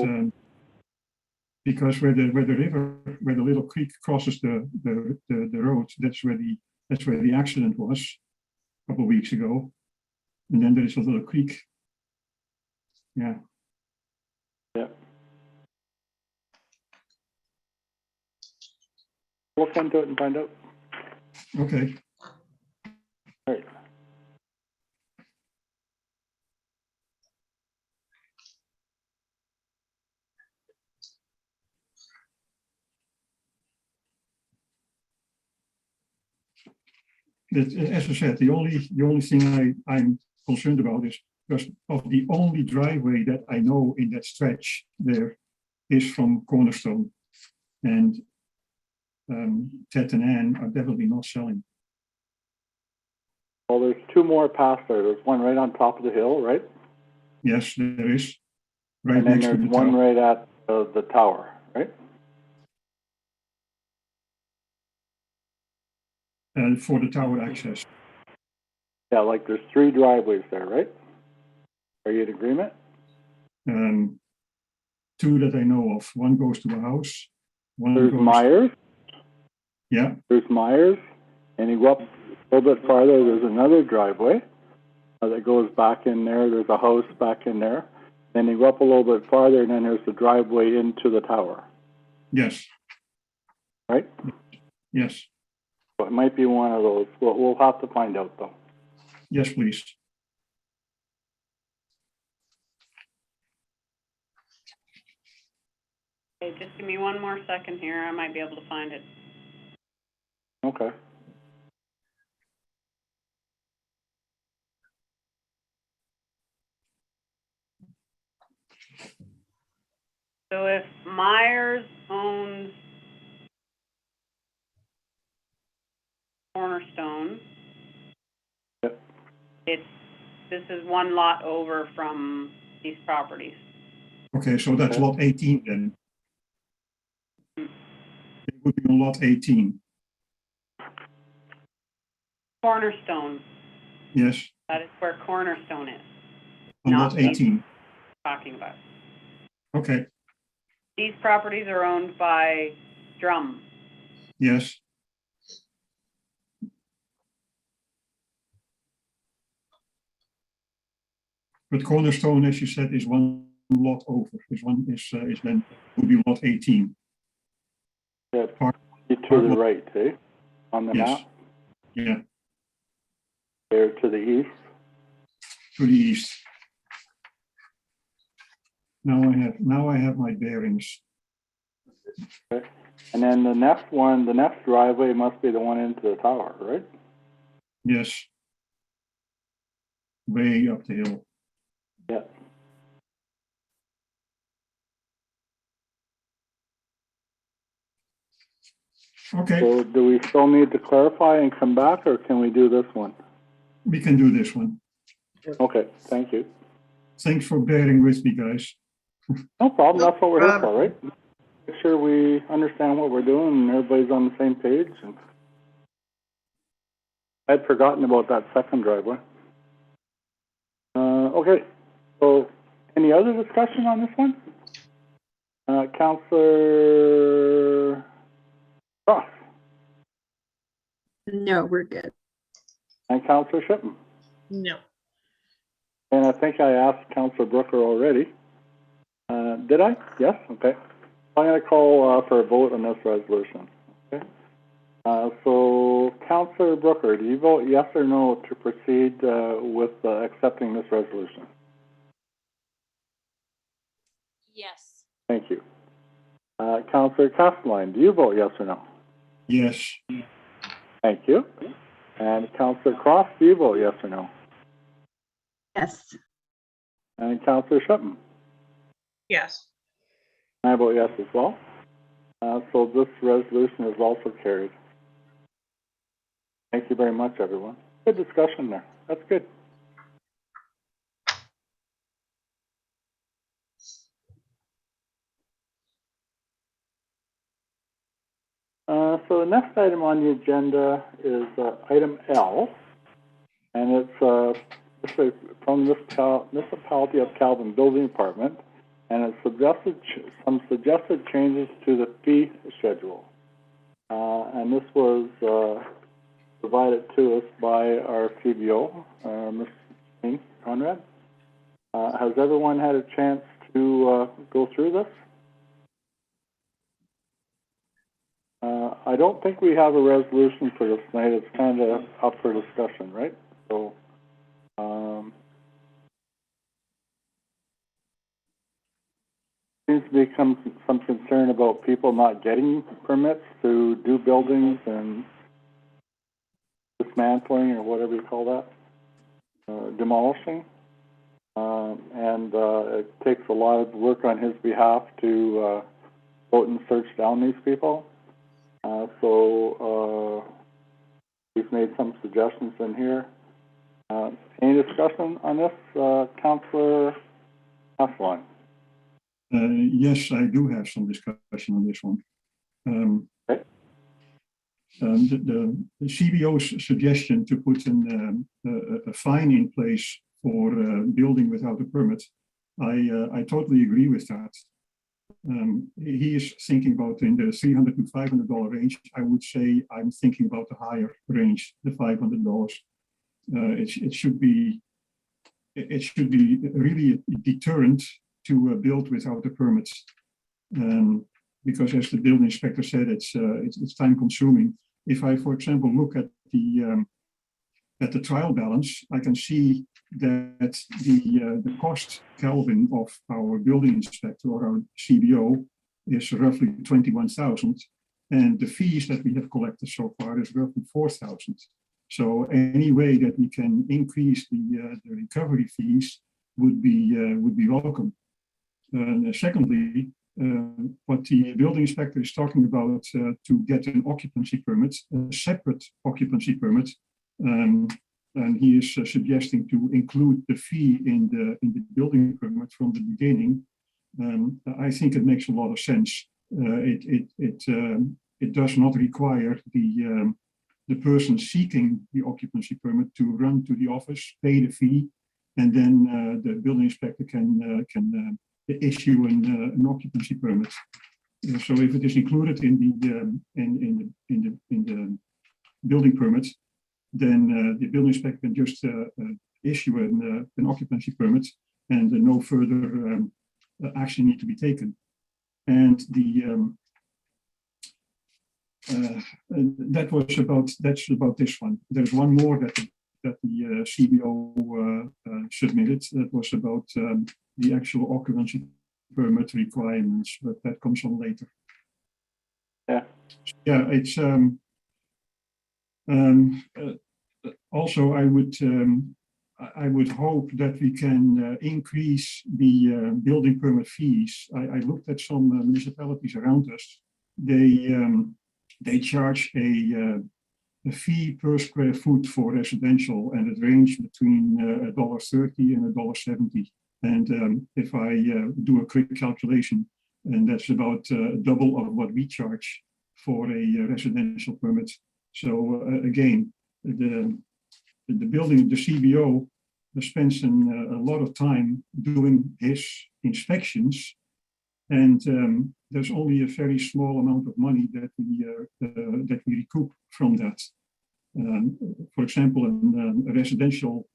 because where the little creek crosses the road, that's where the accident was a couple of weeks ago, and then there is a little creek. Yeah. yeah. Look into it and find out. Okay. All right. As I said, the only thing I'm concerned about is because of the only driveway that I know in that stretch there is from Cornerstone, and Ted and Ann are definitely not selling. Well, there's two more past there. There's one right on top of the hill, right? Yes, there is. Right And then next to there's the one tower. right at the tower, right? For the tower access. Yeah, like there's three driveways there, right? Are you in agreement? Two that I know of. One goes to a house. One There's goes. Myers. Yeah. There's Myers, and you go up a little bit farther, there's another driveway that goes back in there. There's a house back in there. Then you go up a little bit farther, and then there's the driveway into the tower, Yes. right? Yes. So it might be one of those. We'll have to find out, though. Yes, please. Okay, just give me one more second here. I might be able to find it. Okay. So if Myers owns Cornerstone, Yep. this is one lot over from these properties. Okay, so that's Okay. lot 18 then. It would be on lot 18. Cornerstone, Yes, that is where Cornerstone is, on Not lot 18. talking about. Okay, These properties are owned by Drum. yes. But Cornerstone, as you said, is one lot over. Is then would be lot 18. Yeah, Part- to the right, eh? On the Yes. map, Yeah, there to the east. to the east. Now I have my bearings. And then the next one, the next driveway must be the one into the tower, right? Yes. Way up the hill. Yeah. Okay, So do we still need to clarify and come back, or can we do this one? we can do this one. Okay, thank you. Thanks for bearing with me, guys. No problem, that's what we're here for, problem. right? Make sure we understand what we're doing and everybody's on the same page. And I'd forgotten about that second driveway. Okay, so any other discussion on this one? Councillor Cross No, we're good. and Councillor Shipman. No. And I think I asked Councillor Brooker already. Did I? Yes? Okay. I'm going to call for a vote on this resolution. Okay. So, Councillor Brooker, do you vote yes or no to proceed with accepting this resolution? Yes. Thank you. Councillor Castelline, do you vote yes or no? Yes. Thank you. And Councillor Cross, do you vote yes or no? Yes. And Councillor Shipman? Yes. I vote yes as well. So this resolution is also carried. Thank you very much, everyone. Good discussion there. That's good. So the next item on the agenda is item L, and it's this is from the Municipality of Calvin Building Department, and it's suggested some suggested changes to the fee schedule. And this was provided to us by our CBO, Ms. Jane Conrad. Has everyone had a chance to go through this? I don't think we have a resolution for this tonight. It's kind of up for discussion, right? So, seems to be some concern about people not getting permits to do buildings and dismantling or whatever you call that, demolishing. And it takes a lot of work on his behalf to go and search down these people. So we've made some suggestions in here. Any discussion on this, Councillor Castelline? Yes, I do have some discussion on this one. Okay. The CBO's suggestion to put a fine in place for building without a permit, I totally agree with that. He is thinking about in the $300 to $500 range. I would say I'm thinking about the higher range, the $500. It should be really a deterrent to build without the permits, because as the building inspector said, it's time consuming. If I, for example, look at the trial balance, I can see that the cost Kelvin of our building inspector or our CBO is roughly 21,000, and the fees that we have collected so far is roughly 4,000. So any way that we can increase the recovery fees would be welcome. Secondly, what the building inspector is talking about to get an occupancy permit, a separate occupancy permit, and he is suggesting to include the fee in the building permit from the beginning. I think it makes a lot of sense. It does not require the person seeking the occupancy permit to run to the office, pay the fee, and then the building inspector can issue an occupancy permit. So if it is included in the building permit, then the building inspector can just issue an occupancy permit, and no further action need to be taken. And that's about this one. There's one more that the CBO submitted. That was about the actual occupancy permit requirements, but that comes on later. Yeah. Yeah, it's also I would hope that we can increase the building permit fees. I looked at some municipalities around us. They charge a a fee per square foot for residential, and it ranged between $1.30 and $1.70. And if I do a quick calculation, and that's about double of what we charge for a residential permit. So again, the building, the CBO spends a lot of time doing his inspections, and there's only a very small amount of money that we recoup from that. For example, a residential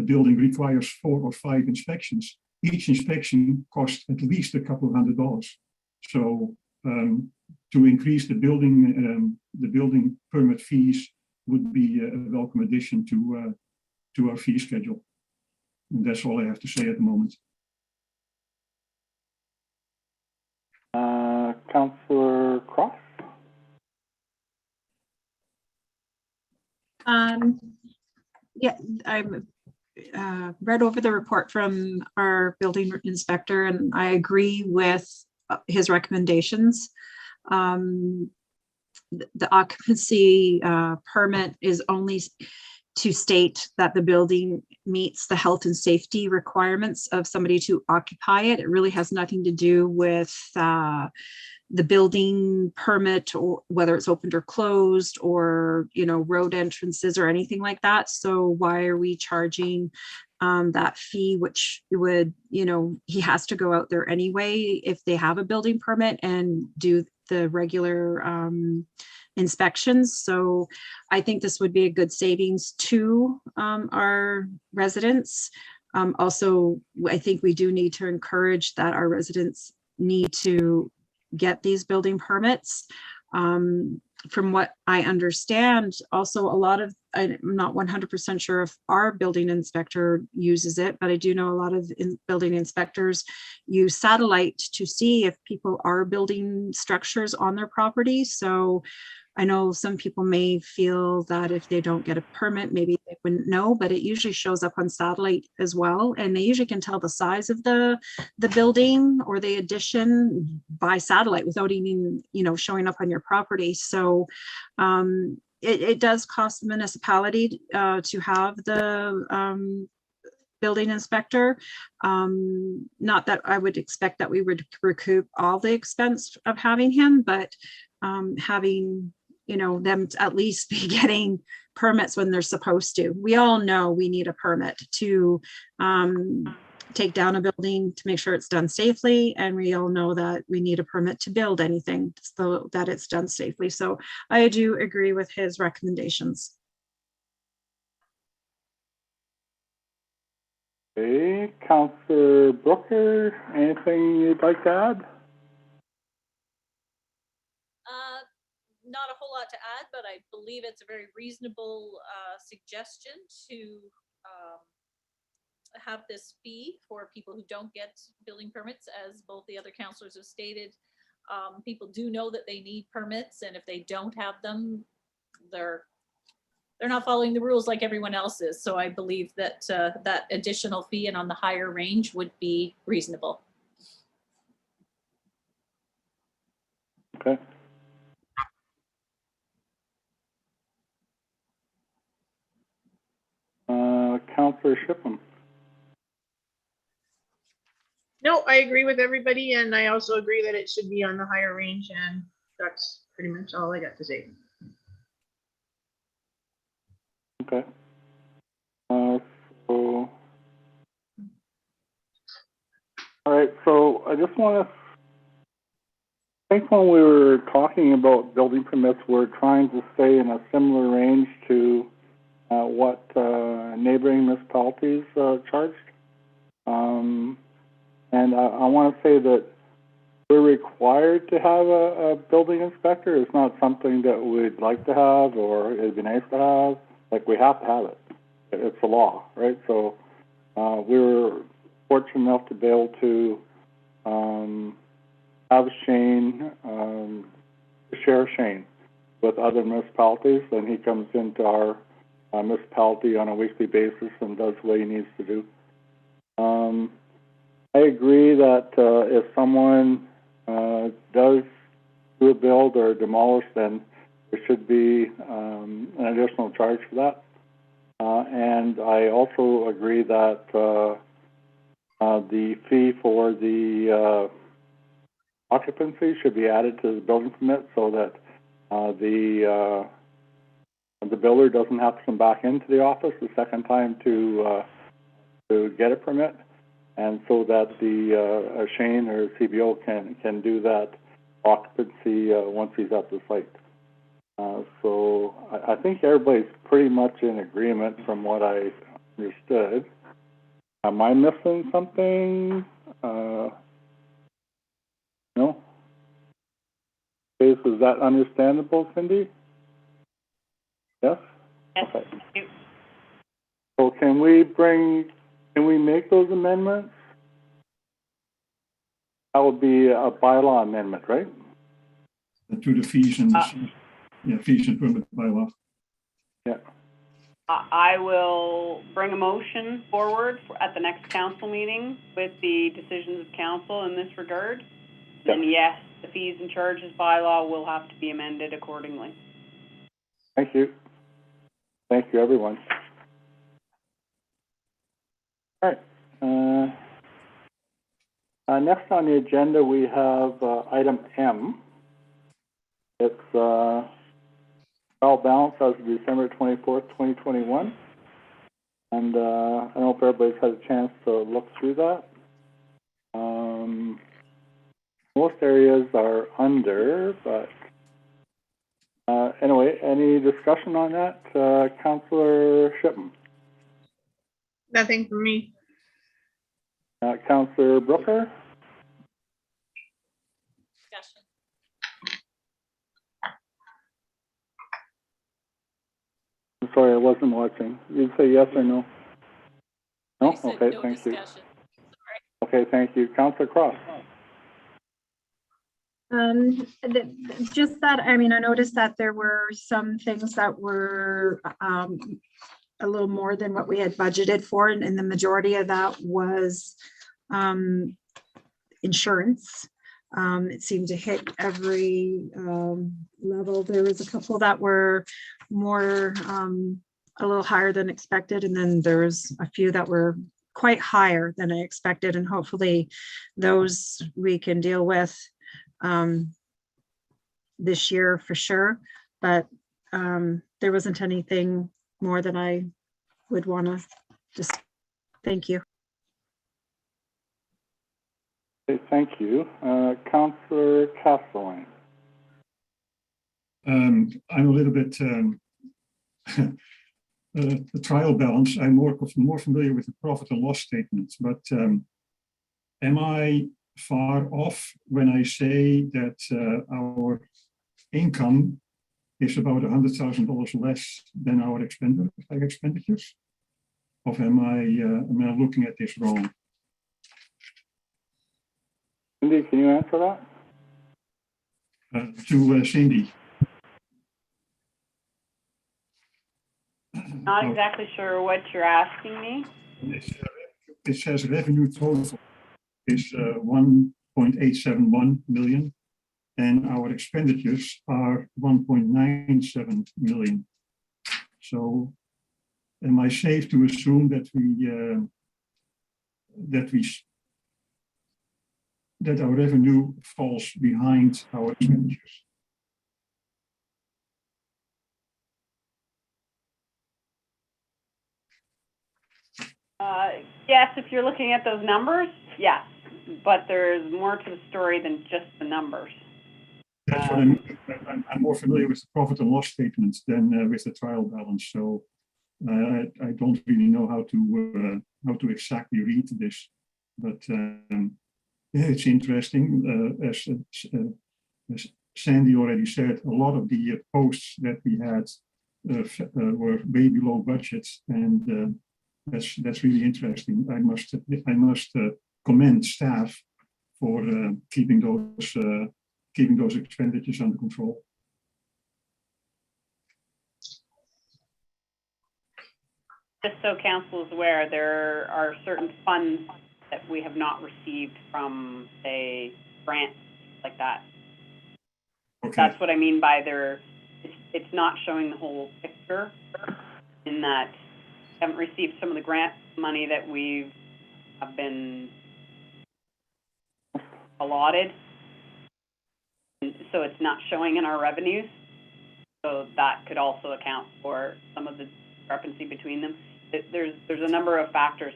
building requires 4 or 5 inspections. Each inspection costs at least a couple of $100. So to increase the building permit fees would be a welcome addition to our fee schedule. And that's all I have to say at the moment. Councillor Cross? Yeah, I'm read over the report from our building inspector, and I agree with his recommendations. The occupancy permit is only to state that the building meets the health and safety requirements of somebody to occupy it. It really has nothing to do with the building permit, or whether it's opened or closed, or, you know, road entrances or anything like that. So why are we charging that fee, which would, you know, he has to go out there anyway if they have a building permit and do the regular inspections. So I think this would be a good savings to our residents. Also, I think we do need to encourage that our residents need to get these building permits. From what I understand, also a lot of, I'm not 100% sure if our building inspector uses it, but I do know a lot of building inspectors use satellite to see if people are building structures on their property. So I know some people may feel that if they don't get a permit, maybe they wouldn't know, but it usually shows up on satellite as well. And they usually can tell the size of the building or the addition by satellite without even, you know, showing up on your property. So it does cost the municipality to have the building inspector. Not that I would expect that we would recoup all the expense of having him, but having, you know, them to at least be getting permits when they're supposed to. We all know we need a permit to take down a building to make sure it's done safely. And we all know that we need a permit to build anything so that it's done safely. So I do agree with his recommendations. Okay, Councillor Brooker, anything you'd like to add? Not a whole lot to add, but I believe it's a very reasonable suggestion to have this fee for people who don't get building permits. As both the other councillors have stated, people do know that they need permits, and if they don't have them, they're not following the rules like everyone else is. So I believe that that additional fee and on the higher range would be reasonable. Okay. Councillor Shipham. No, I agree with everybody, and I also agree that it should be on the higher range, and that's pretty much all I got to say. Okay. So, all right, so I just want to, I think when we were talking about building permits, we're trying to stay in a similar range to what neighboring municipalities charged. And I want to say that we're required to have a building inspector. It's not something that we'd like to have, or it'd be nice to have. Like, we have to have it. It's a law, right? So we were fortunate enough to be able to have Shane, share Shane with other municipalities, and he comes into our municipality on a weekly basis and does what he needs to do. I agree that if someone does do a build or demolish, then there should be an additional charge for that. And I also agree that the fee for the occupancy should be added to the building permit so that the builder doesn't have to come back into the office the second time to get a permit, and so that the Shane or CBO can do that occupancy once he's at the site. So I think everybody's pretty much in agreement from what I understood. Am I missing something? No? Is that understandable, Cindy? Yes? Yes, Okay. thank you. So can we make those amendments? That would be a bylaw amendment, right? To the fees and, fees and permit bylaw. Yeah. I will bring a motion forward at the next council meeting with the decisions of council in this regard. Yep. And yes, the fees and charges bylaw will have to be amended accordingly. Thank you. Thank you, everyone. All right. Next on the agenda, we have item M. It's trial balance as of December 24th, 2021. And I don't know if everybody's had a chance to look through that. Most areas are under, but anyway, any discussion on that? Councillor Shipman? Nothing for me. Councillor Brooker? Discussion. I'm sorry, I wasn't watching. You'd say yes or no? No? I said Okay, no thank you. discussion. Okay, thank you. Councillor Cross? Just that, I mean, I noticed that there were some things that were a little more than what we had budgeted for, and the majority of that was insurance. It seemed to hit every level. There was a couple that were more, a little higher than expected, and then there was a few that were quite higher than I expected, and hopefully those we can deal with this year for sure. But there wasn't anything more than I would want to just thank you. Okay, thank you. Councillor Castellane? I'm a little bit the trial balance. I'm more familiar with the profit and loss statements, but am I far off when I say that our income is about $100,000 less than our expenditures? Or am I looking at this wrong? Cindy, can you answer that? To Cindy. Not exactly sure what you're asking me. It says revenue total is 1.871 million, and our expenditures are 1.97 million. So, am I safe to assume that that our revenue falls behind our expenditures? Yes, if you're looking at those numbers, yes, but there's more to the story than just the numbers. That's what I mean. I'm more familiar with the profit and loss statements than with the trial balance. So I don't really know how to exactly read this, but yeah, it's interesting. As Sandy already said, a lot of the posts that we had were way below budget, and that's really interesting. I must commend staff for keeping those expenditures under control. Just so council is aware, there are certain funds that we have not received from, say, grants like that. Okay. That's what I mean by it's not showing the whole picture in that we haven't received some of the grant money that we've have been allotted. And so it's not showing in our revenues. So that could also account for some of the discrepancy between them. There's a number of factors.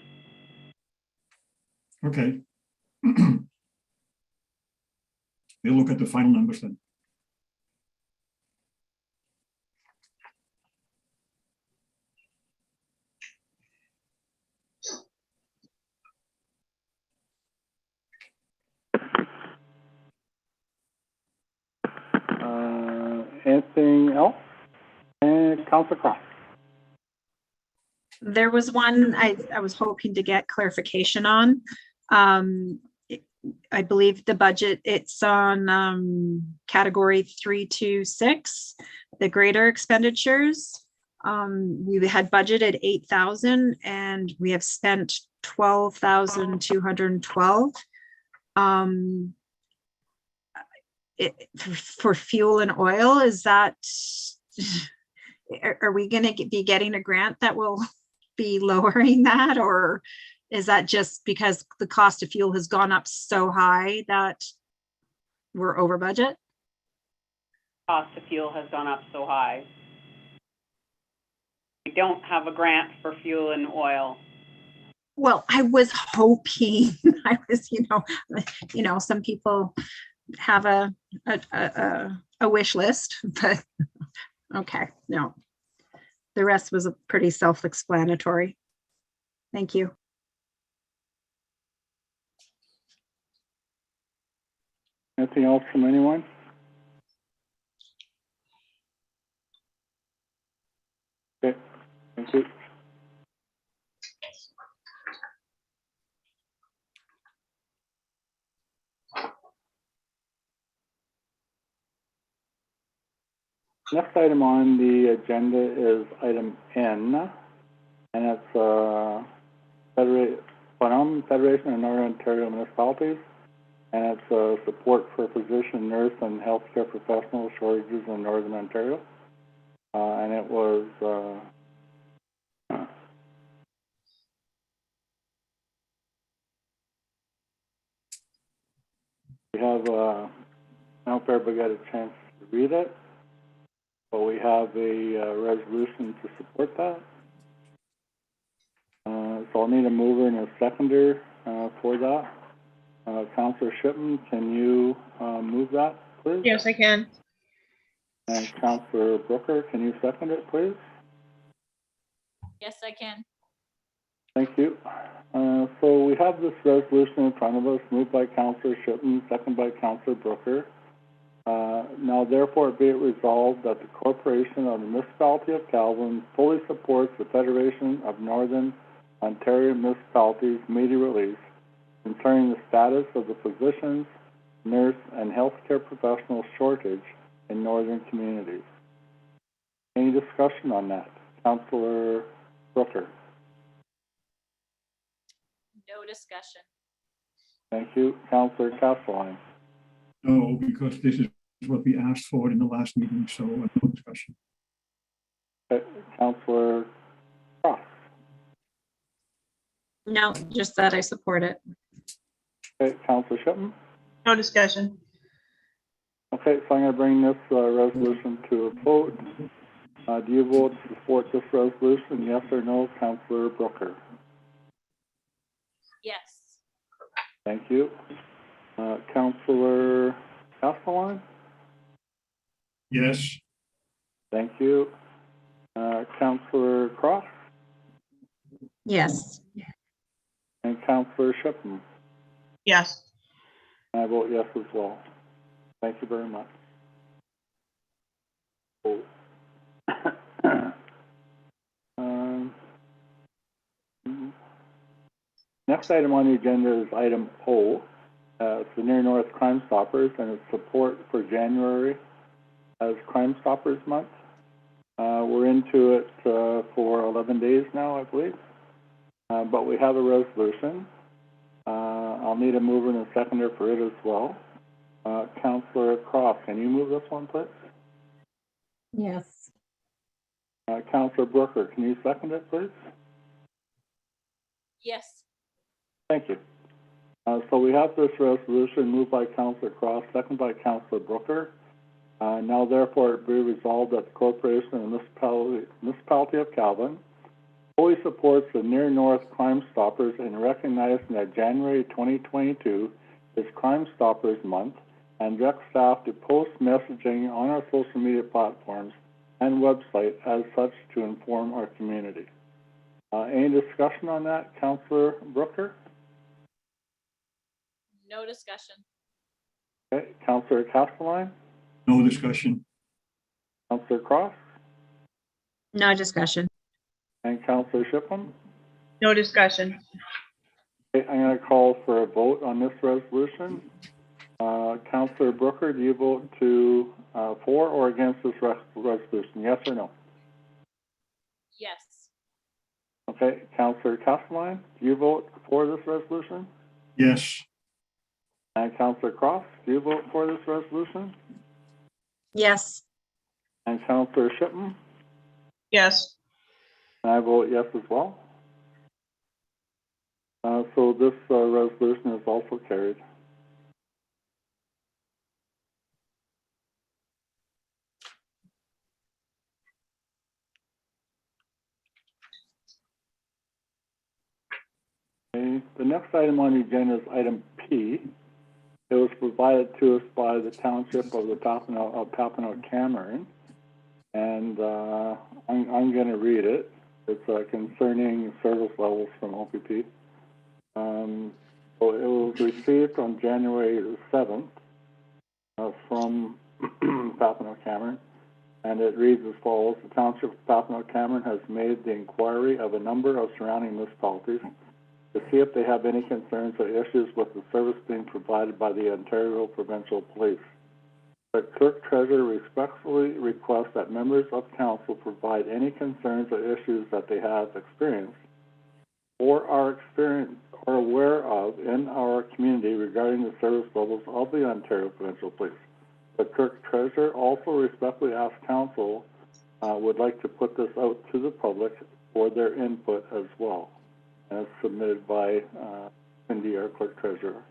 Okay. We'll look at the final numbers then. Anything else? And Councilor Cross. There was one I was hoping to get clarification on. I believe the budget, it's on category 326, the greater expenditures. We had budgeted 8,000 and we have spent 12,212. For fuel and oil, is that, are we going to be getting a grant that will be lowering that, or is that just because the cost of fuel has gone up so high that we're over budget? Cost of fuel has gone up so high. We don't have a grant for fuel and oil. Well, I was hoping, some people have a wish list, but okay, no. The rest was pretty self-explanatory. Thank you. Anything else from anyone? Okay, thank you. Next item on the agenda is item N, and it's Federation of Northern Ontario Municipalities, and it's support for physician, nurse, and healthcare professional shortages in Northern Ontario. And it was we have I hope everybody got a chance to read it. But we have a resolution to support that. So I'll need a mover and a seconder for that. Councillor Shipman, can you move that, please? Yes, I can. And Councillor Brooker, can you second it, please? Yes, I can. Thank you. So we have this resolution in front of us, moved by Councillor Shipman, seconded by Councillor Brooker. Now therefore be it resolved that the Corporation of the Municipality of Calvin fully supports the Federation of Northern Ontario Municipalities media release concerning the status of the physicians, nurse, and healthcare professional shortage in northern communities. Any discussion on that? Councillor Brooker. No discussion. Thank you. Councillor Castelline. No, because this is what we asked for in the last meeting, so no discussion. Okay. Councillor Cross. No, just that I support it. Okay. Councillor Shipman. No discussion. Okay, so I'm going to bring this resolution to a vote. Do you vote to support this resolution? Yes or no, Councillor Brooker? Yes. Thank you. Councillor Castelline? Yes. Thank you. Councillor Cross? Yes. And Councillor Shipman? Yes. I vote yes as well. Thank you very much. Next item on the agenda is item O. It's the Near North Crime Stoppers, and it's support for January as Crime Stoppers Month. We're into it for 11 days now, I believe. But we have a resolution. I'll need a mover and a seconder for it as well. Councillor Cross, can you move this one, please? Yes. Councillor Brooker, can you second it, please? Yes. Thank you. So we have this resolution moved by Councillor Cross, seconded by Councillor Brooker. Now therefore it be resolved that the Corporation and Municipality of Calvin fully supports the Near North Crime Stoppers in recognizing that January 2022 is Crime Stoppers Month, and directs staff to post messaging on our social media platforms and website as such to inform our community. Any discussion on that, Councillor Brooker? No discussion. Okay, Councillor Castelline, No discussion. Councillor Cross, No discussion. and Councillor Shipley. No discussion. Okay, I'm going to call for a vote on this resolution. Councillor Brooker, do you vote to for or against this resolution? Yes or no? Yes. Okay, Councillor Castelline, do you vote for this resolution? Yes. And Councillor Cross, do you vote for this resolution? Yes. And Councillor Shipley? Yes. And I vote yes as well. So this resolution is also carried. Okay, the next item on the agenda is item P. It was provided to us by the Township of the Papineau Cameron, and I'm going to read it. It's concerning service levels from OPP. So it was received on January the 7th from Papineau Cameron, and it reads as follows. The Township of Papineau Cameron has made the inquiry of a number of surrounding municipalities to see if they have any concerns or issues with the service being provided by the Ontario Provincial Police. The Clerk Treasurer respectfully requests that members of council provide any concerns or issues that they have experienced or are aware of in our community regarding the service levels of the Ontario Provincial Police. The Clerk Treasurer also respectfully asks council would like to put this out to the public for their input as well, as submitted by Cindy, our Clerk Treasurer.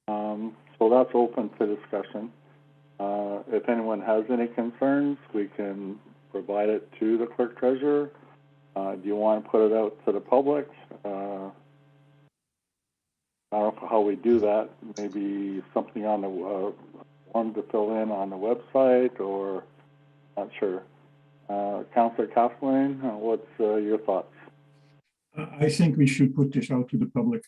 So that's open to discussion. If anyone has any concerns, we can provide it to the Clerk Treasurer. Do you want to put it out to the public? I don't know how we do that. Maybe something on the form to fill in on the website, or not sure. Councillor Castellane, what's your thoughts? I think we should put this out to the public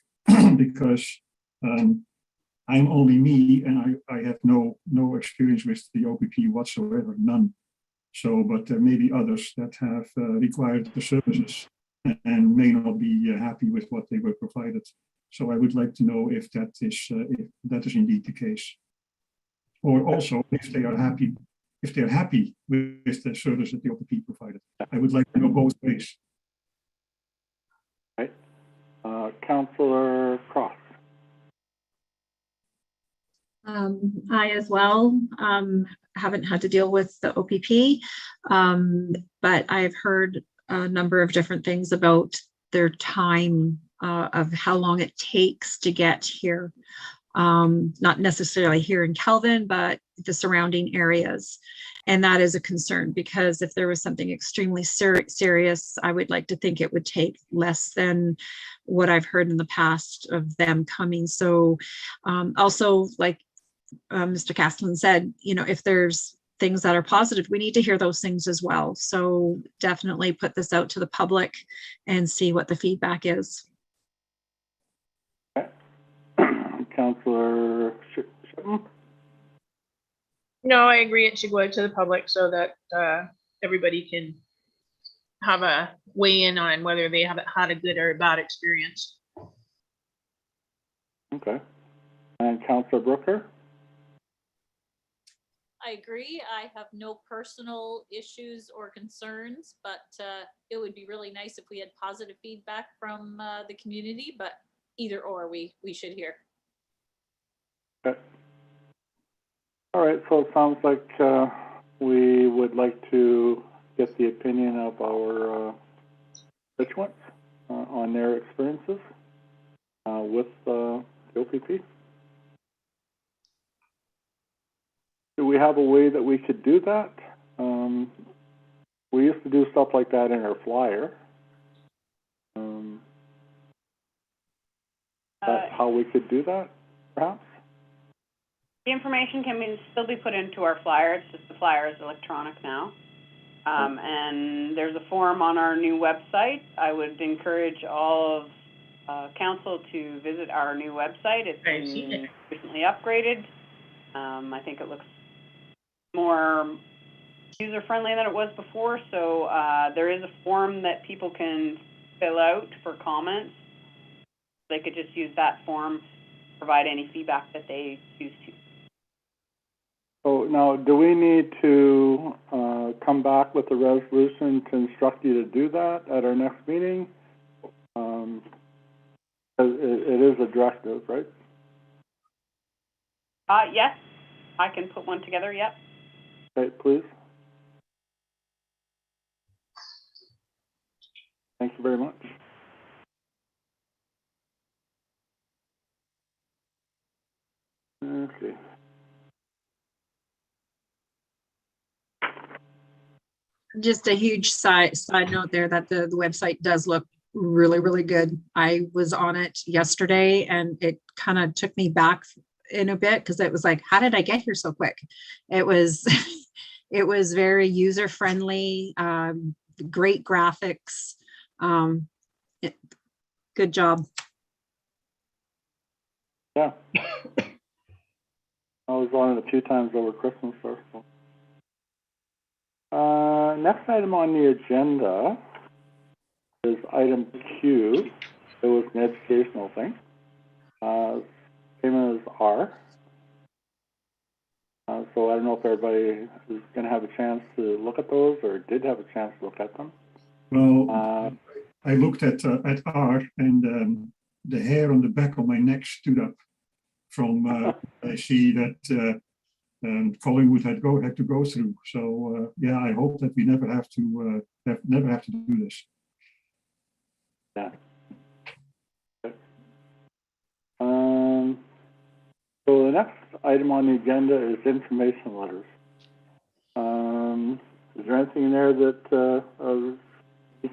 because I'm only me and I have no experience with the OPP whatsoever, none. So, but there may be others that have required the services and may not be happy with what they were provided. So I would like to know if that is indeed the case. Or also if they are happy, if they're happy with the service that the OPP provided. I would like to know both ways. Right. Councillor Cross. I as well haven't had to deal with the OPP, but I've heard a number of different things about their time of how long it takes to get here. Not necessarily here in Kelvin, but the surrounding areas. And that is a concern because if there was something extremely serious, I would like to think it would take less than what I've heard in the past of them coming. So also, like Mr. Castellan said, you know, if there's things that are positive, we need to hear those things as well. So definitely put this out to the public and see what the feedback is. Okay. Councillor Shipley? No, I agree. It should go out to the public so that everybody can have a weigh in on whether they have had a good or a bad experience. Okay. And Councillor Brooker? I agree. I have no personal issues or concerns, but it would be really nice if we had positive feedback from the community, but either or we should hear. Okay. All right, so it sounds like we would like to get the opinion of our constituents on their experiences with the OPP. Do we have a way that we could do that? We used to do stuff like that in our flyer. That's how we could do that, perhaps? The information can still be put into our flyer. It's just the flyer is electronic now. And there's a form on our new website. I would encourage all of council to visit our new website. It's I've seen been it. recently upgraded. I think it looks more user-friendly than it was before. So there is a form that people can fill out for comments. They could just use that form, provide any feedback that they choose to. So now, do we need to come back with a resolution to instruct you to do that at our next meeting? It is a directive, right? Yes, I can put one together, yep. Okay, please. Thank you very much. Okay. Just a huge side note there that the website does look really, really good. I was on it yesterday and it kind of took me back in a bit because it was like, how did I get here so quick? It was, it was very user friendly, great graphics. Good job. Yeah. I was on it a few times over Christmas. So. Next item on the agenda is item Q. It was an educational thing. Same as R. So I don't know if everybody is going to have a chance to look at those or did have a chance to look at them. Well, I looked at R, and the hair on the back of my neck stood up from I see that Collingwood had to go through. So yeah, I hope that we never have to do this. Yeah. Okay. So the next item on the agenda is information letters. Is there anything in there that of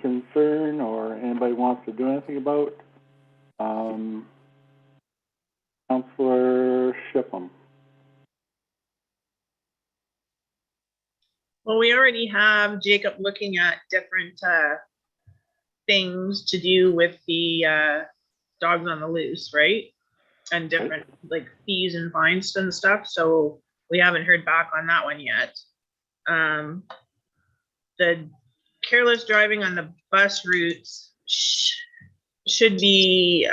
concern or anybody wants to do anything about? Councillor Shipham. Well, we already have Jacob looking at different things to do with the dogs on the loose, right? And different like fees and fines and stuff. So we haven't heard back on that one yet. The careless driving on the bus routes should be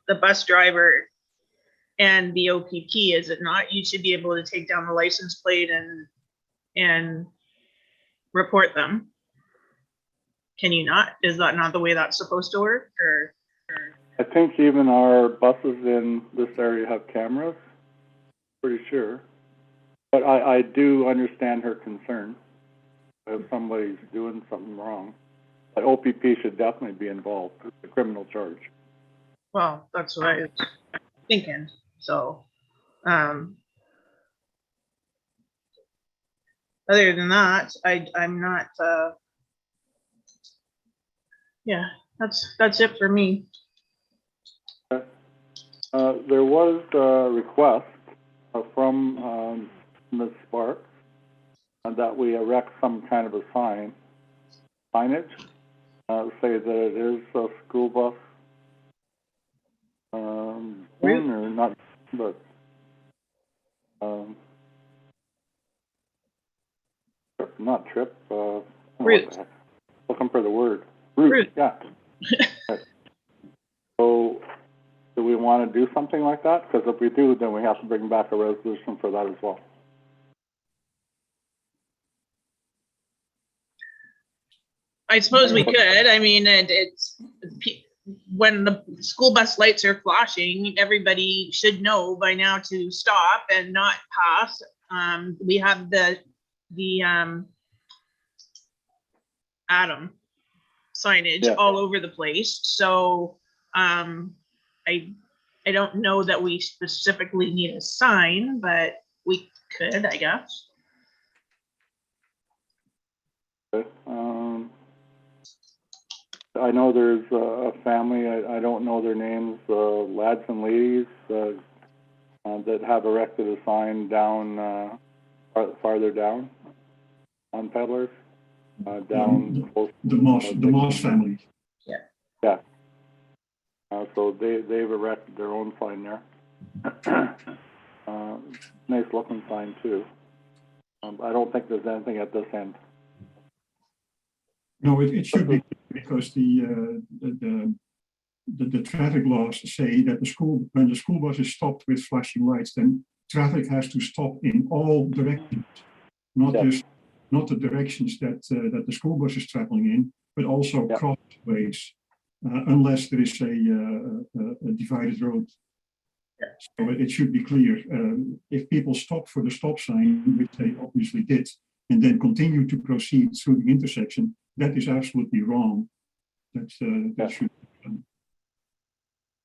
the bus driver and the OPP, is it not? You should be able to take down the license plate and report them. Can you not? Is that not the way that's supposed to work? Or I think even our buses in this area have cameras, pretty sure. But I do understand her concern if somebody's doing something wrong. But OPP should definitely be involved. It's a criminal charge. well, that's what I was thinking. So, other than that, I'm not, yeah, that's it for me. There was a request from Ms. Sparks that we erect some kind of a signage, say that it is a school bus, or not, but not trip. Route. Looking for the word. Route. Yeah. So, do we want to do something like that? Because if we do, then we have to bring back a resolution for that as well. I suppose we could. I mean, it's when the school bus lights are flashing, everybody should know by now to stop and not pass. We have the the Atom signage Yeah. all over the place. So I don't know that we specifically need a sign, but we could, I guess. Okay. I know there's a family, I don't know their names, lads and ladies, that have erected a sign down, farther down on Peddlers, down close. The Moss family. Yeah. So they've erected their own sign there. Nice looking sign too. I don't think there's anything at this end. No, it should be, because the traffic laws say that when the school bus is stopped with flashing lights, then traffic has to stop in all directions, not the directions that the school bus is traveling in, but also crossways, unless there is a divided road. So it should be clear. If people stop for the stop sign, which they obviously did, and then continue to proceed through the intersection, that is absolutely wrong. That should be done.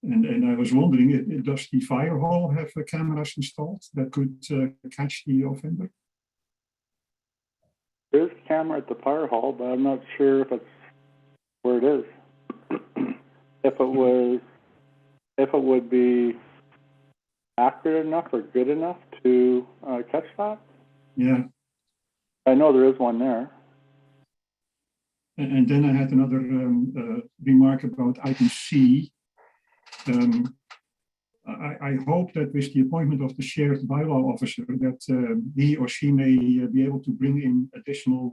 And I was wondering, does the fire hall have cameras installed that could catch the offender? There's a camera at the fire hall, but I'm not sure if it's where it is. If it would be accurate enough or good enough to catch that. Yeah. I know there is one there. And then I had another remark about item C. I hope that with the appointment of the shared bylaw officer, that he or she may be able to bring in additional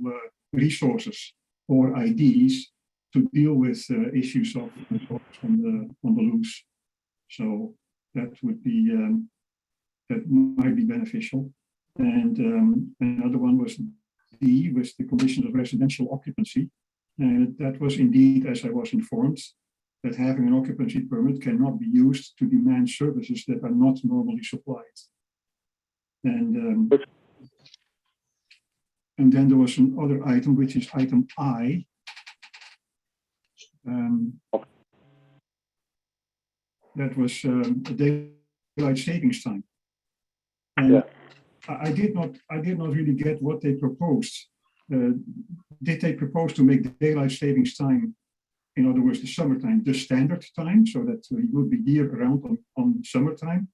resources or IDs to deal with issues of on the loose. So that would be that might be beneficial. And another one was D, with the conditions of residential occupancy. And that was indeed, as I was informed, that having an occupancy permit cannot be used to demand services that are not normally supplied. And then there was another item, which is item I. That was daylight savings time. And I did not really get what they proposed. Did they propose to make daylight savings time, in other words, the summertime, the standard time, so that it would be year-round on summertime?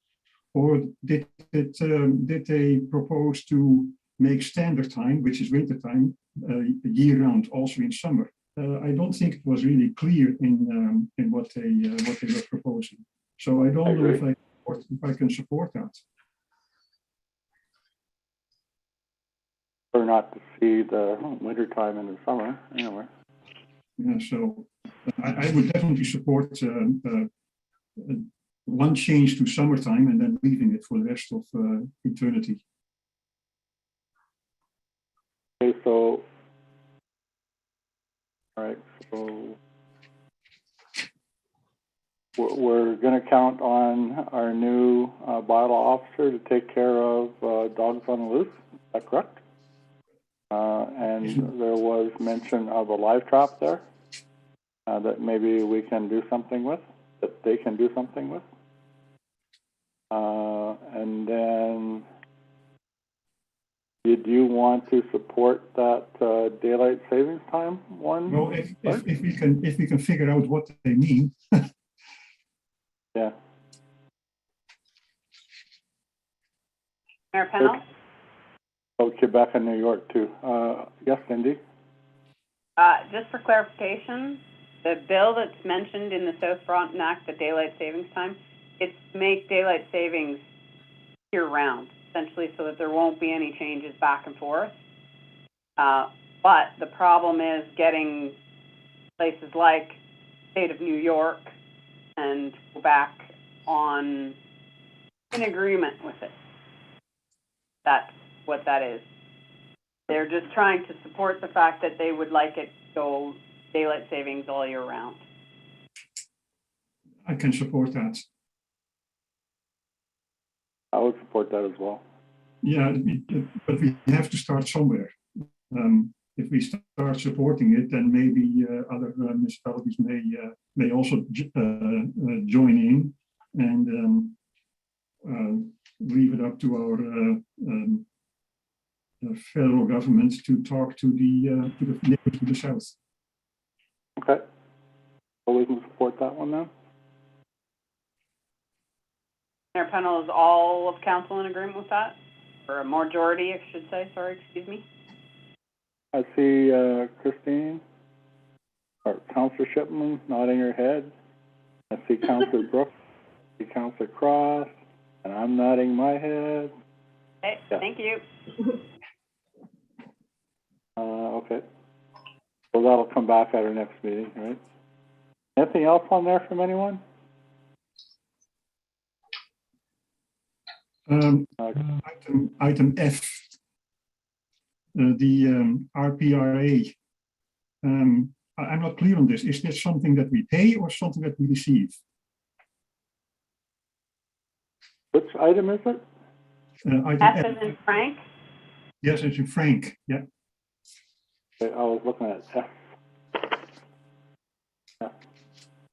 Or did they propose to make standard time, which is wintertime, year-round, also in summer? I don't think it was really clear in what they were proposing. So I don't know if I can support that. Or not to see the winter time and the summer, anyway. Yeah, so I would definitely support one change to summertime and then leaving it for the rest of eternity. Okay, so, all right, so we're going to count on our new bylaw officer to take care of dogs on the loose. Is that correct? And there was mention of a live trap there that maybe we can do something with, that they can do something with. And then, did you want to support that daylight savings time one? Well, if we can figure out what they mean. Yeah. Mayor Pennell? Oh, Quebec and New York too. Yes, Cindy? Just for clarification, the bill that's mentioned in the South Frontenac Act, the daylight savings time, it's to make daylight savings year-round, essentially, so that there won't be any changes back and forth. But the problem is getting places like the state of New York and Quebec on in agreement with it. That's what that is. They're just trying to support the fact that they would like it to go daylight savings all year round. I can support that. I would support that as well. Yeah, but we have to start somewhere. If we start supporting it, then maybe other municipalities may also join in and leave it up to our federal government to talk to the neighbors to the south. Okay. So we can support that one then? Mayor Pennell, is all of council in agreement with that? Or a majority, I should say, sorry, excuse me? I see Christine, or Councillor Shipman nodding her head. I see Councillor Brooks, I see Councillor Cross, and I'm nodding my head. Okay, Yeah. thank you. Okay. So that'll come back at our next meeting, right? Anything else on there from anyone? Item F, the RPRA. I'm not clear on this. Is this something that we pay or something that we receive? Which item is it? Item F F. as in Frank? Yes, it's in Frank. Yeah. Okay, I was looking at F.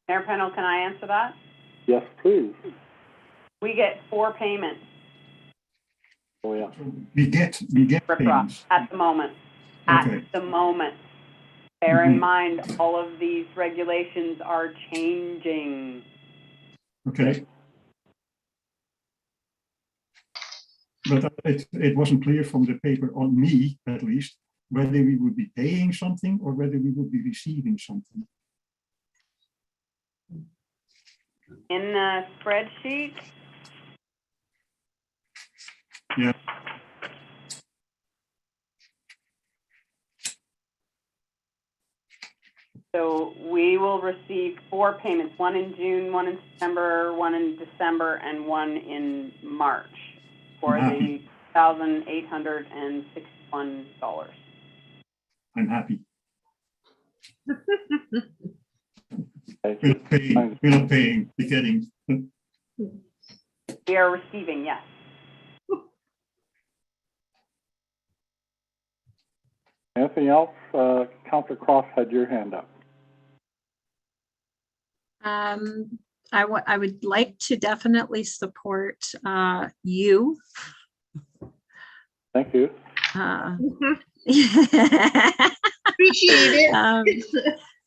Mayor Pennell, can I answer that? Yes, please. We get 4 payments, Oh, yeah. We get Rick Ross, payments. at the moment. Okay. At the moment. Bear in Mhm. mind, all of these regulations are changing. Okay. But it wasn't clear from the paper, on me at least, whether we would be paying something or whether we would be receiving something. In the spreadsheet, Yeah. so we will receive 4 payments, 1 in June, 1 in September, 1 in December, and 1 in March for the $1,861. I'm happy. Okay. We're not paying, we're getting. We are receiving, yes. Anything else? Councillor Cross had your hand up. I would like to definitely support you. Thank you. Appreciate it.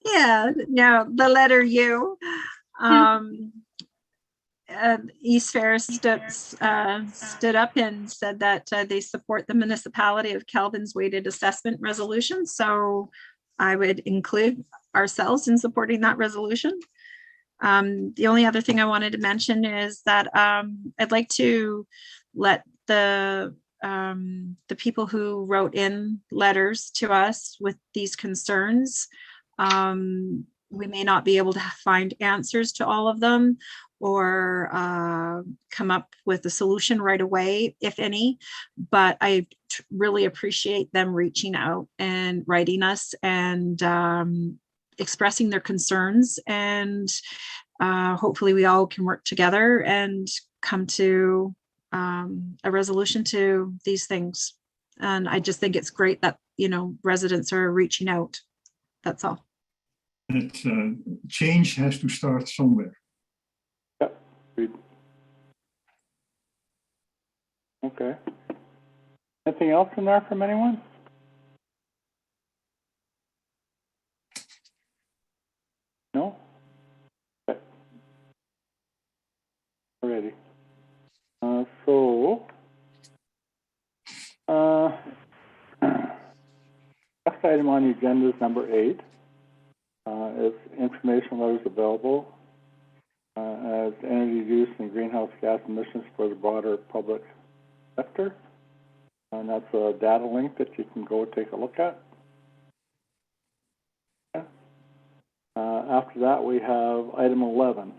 Yeah, no, the letter U. East Ferris stood up and said that they support the municipality of Kelvin's weighted assessment resolution. So I would include ourselves in supporting that resolution. The only other thing I wanted to mention is that I'd like to let the people who wrote in letters to us with these concerns, we may not be able to find answers to all of them or come up with a solution right away, if any, but I really appreciate them reaching out and writing us and expressing their concerns, and hopefully we all can work together and come to a resolution to these things. And I just think it's great that, you know, residents are reaching out. That's all. Change has to start somewhere. Yep. Agreed. Okay. Anything else in there from anyone? No? Okay. Alrighty. Next item on the agenda is number 8. Is information letters available as energy use and greenhouse gas emissions for the broader public sector. And that's a data link that you can go take a look at. Okay. After that, we have item 11.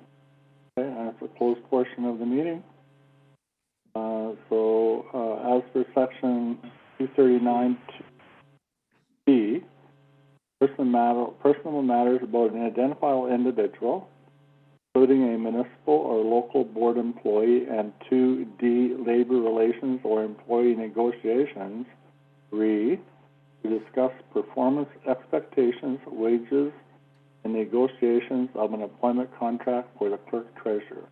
Okay, and it's a closed portion of the meeting. As per section 239(b), personal matters about an identifiable individual, including a municipal or local board employee, and 2D, labor relations or employee negotiations. 3, to discuss performance expectations, wages, and negotiations of an employment contract for the clerk treasurer.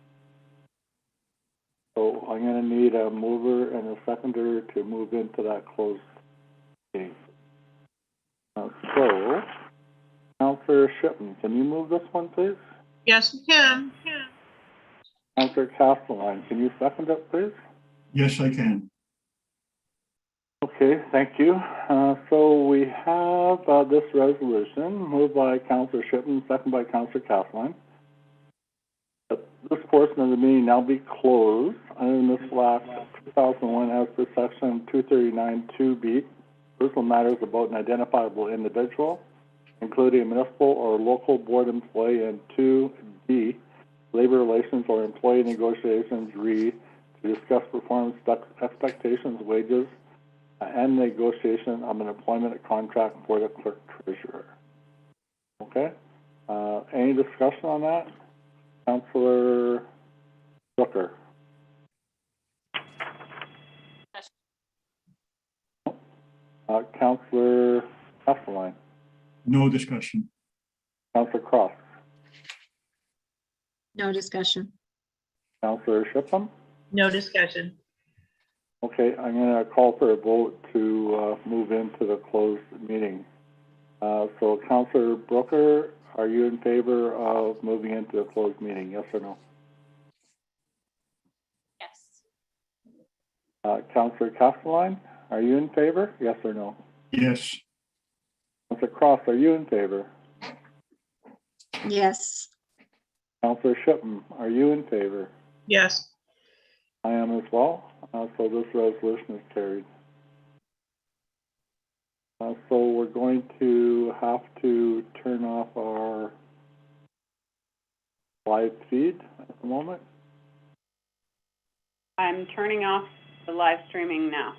So I'm going to need a mover and a seconder to move into that closed meeting. So, Councillor Shipman, can you move this one, please? Yes, you can. Councillor Castelline, can you second it, please? Yes, I can. Okay, thank you. So we have this resolution moved by Councillor Shipman, second by Councillor Castelline. This portion of the meeting now be closed under Municipal Act 2001 as per section 239(2)(b), personal matters about an identifiable individual, including a municipal or local board employee, and 2D, labor relations or employee negotiations. Re, to discuss performance expectations, wages, and negotiation of an employment contract for the clerk treasurer. Okay. Any discussion on that? Councillor Brooker. Councillor Castelline. No discussion. Councillor Cross. No discussion. Councillor Shipham. No discussion. Okay, I'm going to call for a vote to move into the closed meeting. So, Councillor Brooker, are you in favor of moving into the closed meeting? Yes or no? Yes. Councillor Castelline, are you in favor? Yes or no? Yes. Councillor Cross, are you in favor? Yes. Councillor Shipham, are you in favor? Yes. I am as well. So this resolution is carried. So we're going to have to turn off our live feed at the moment. I'm turning off the live streaming now.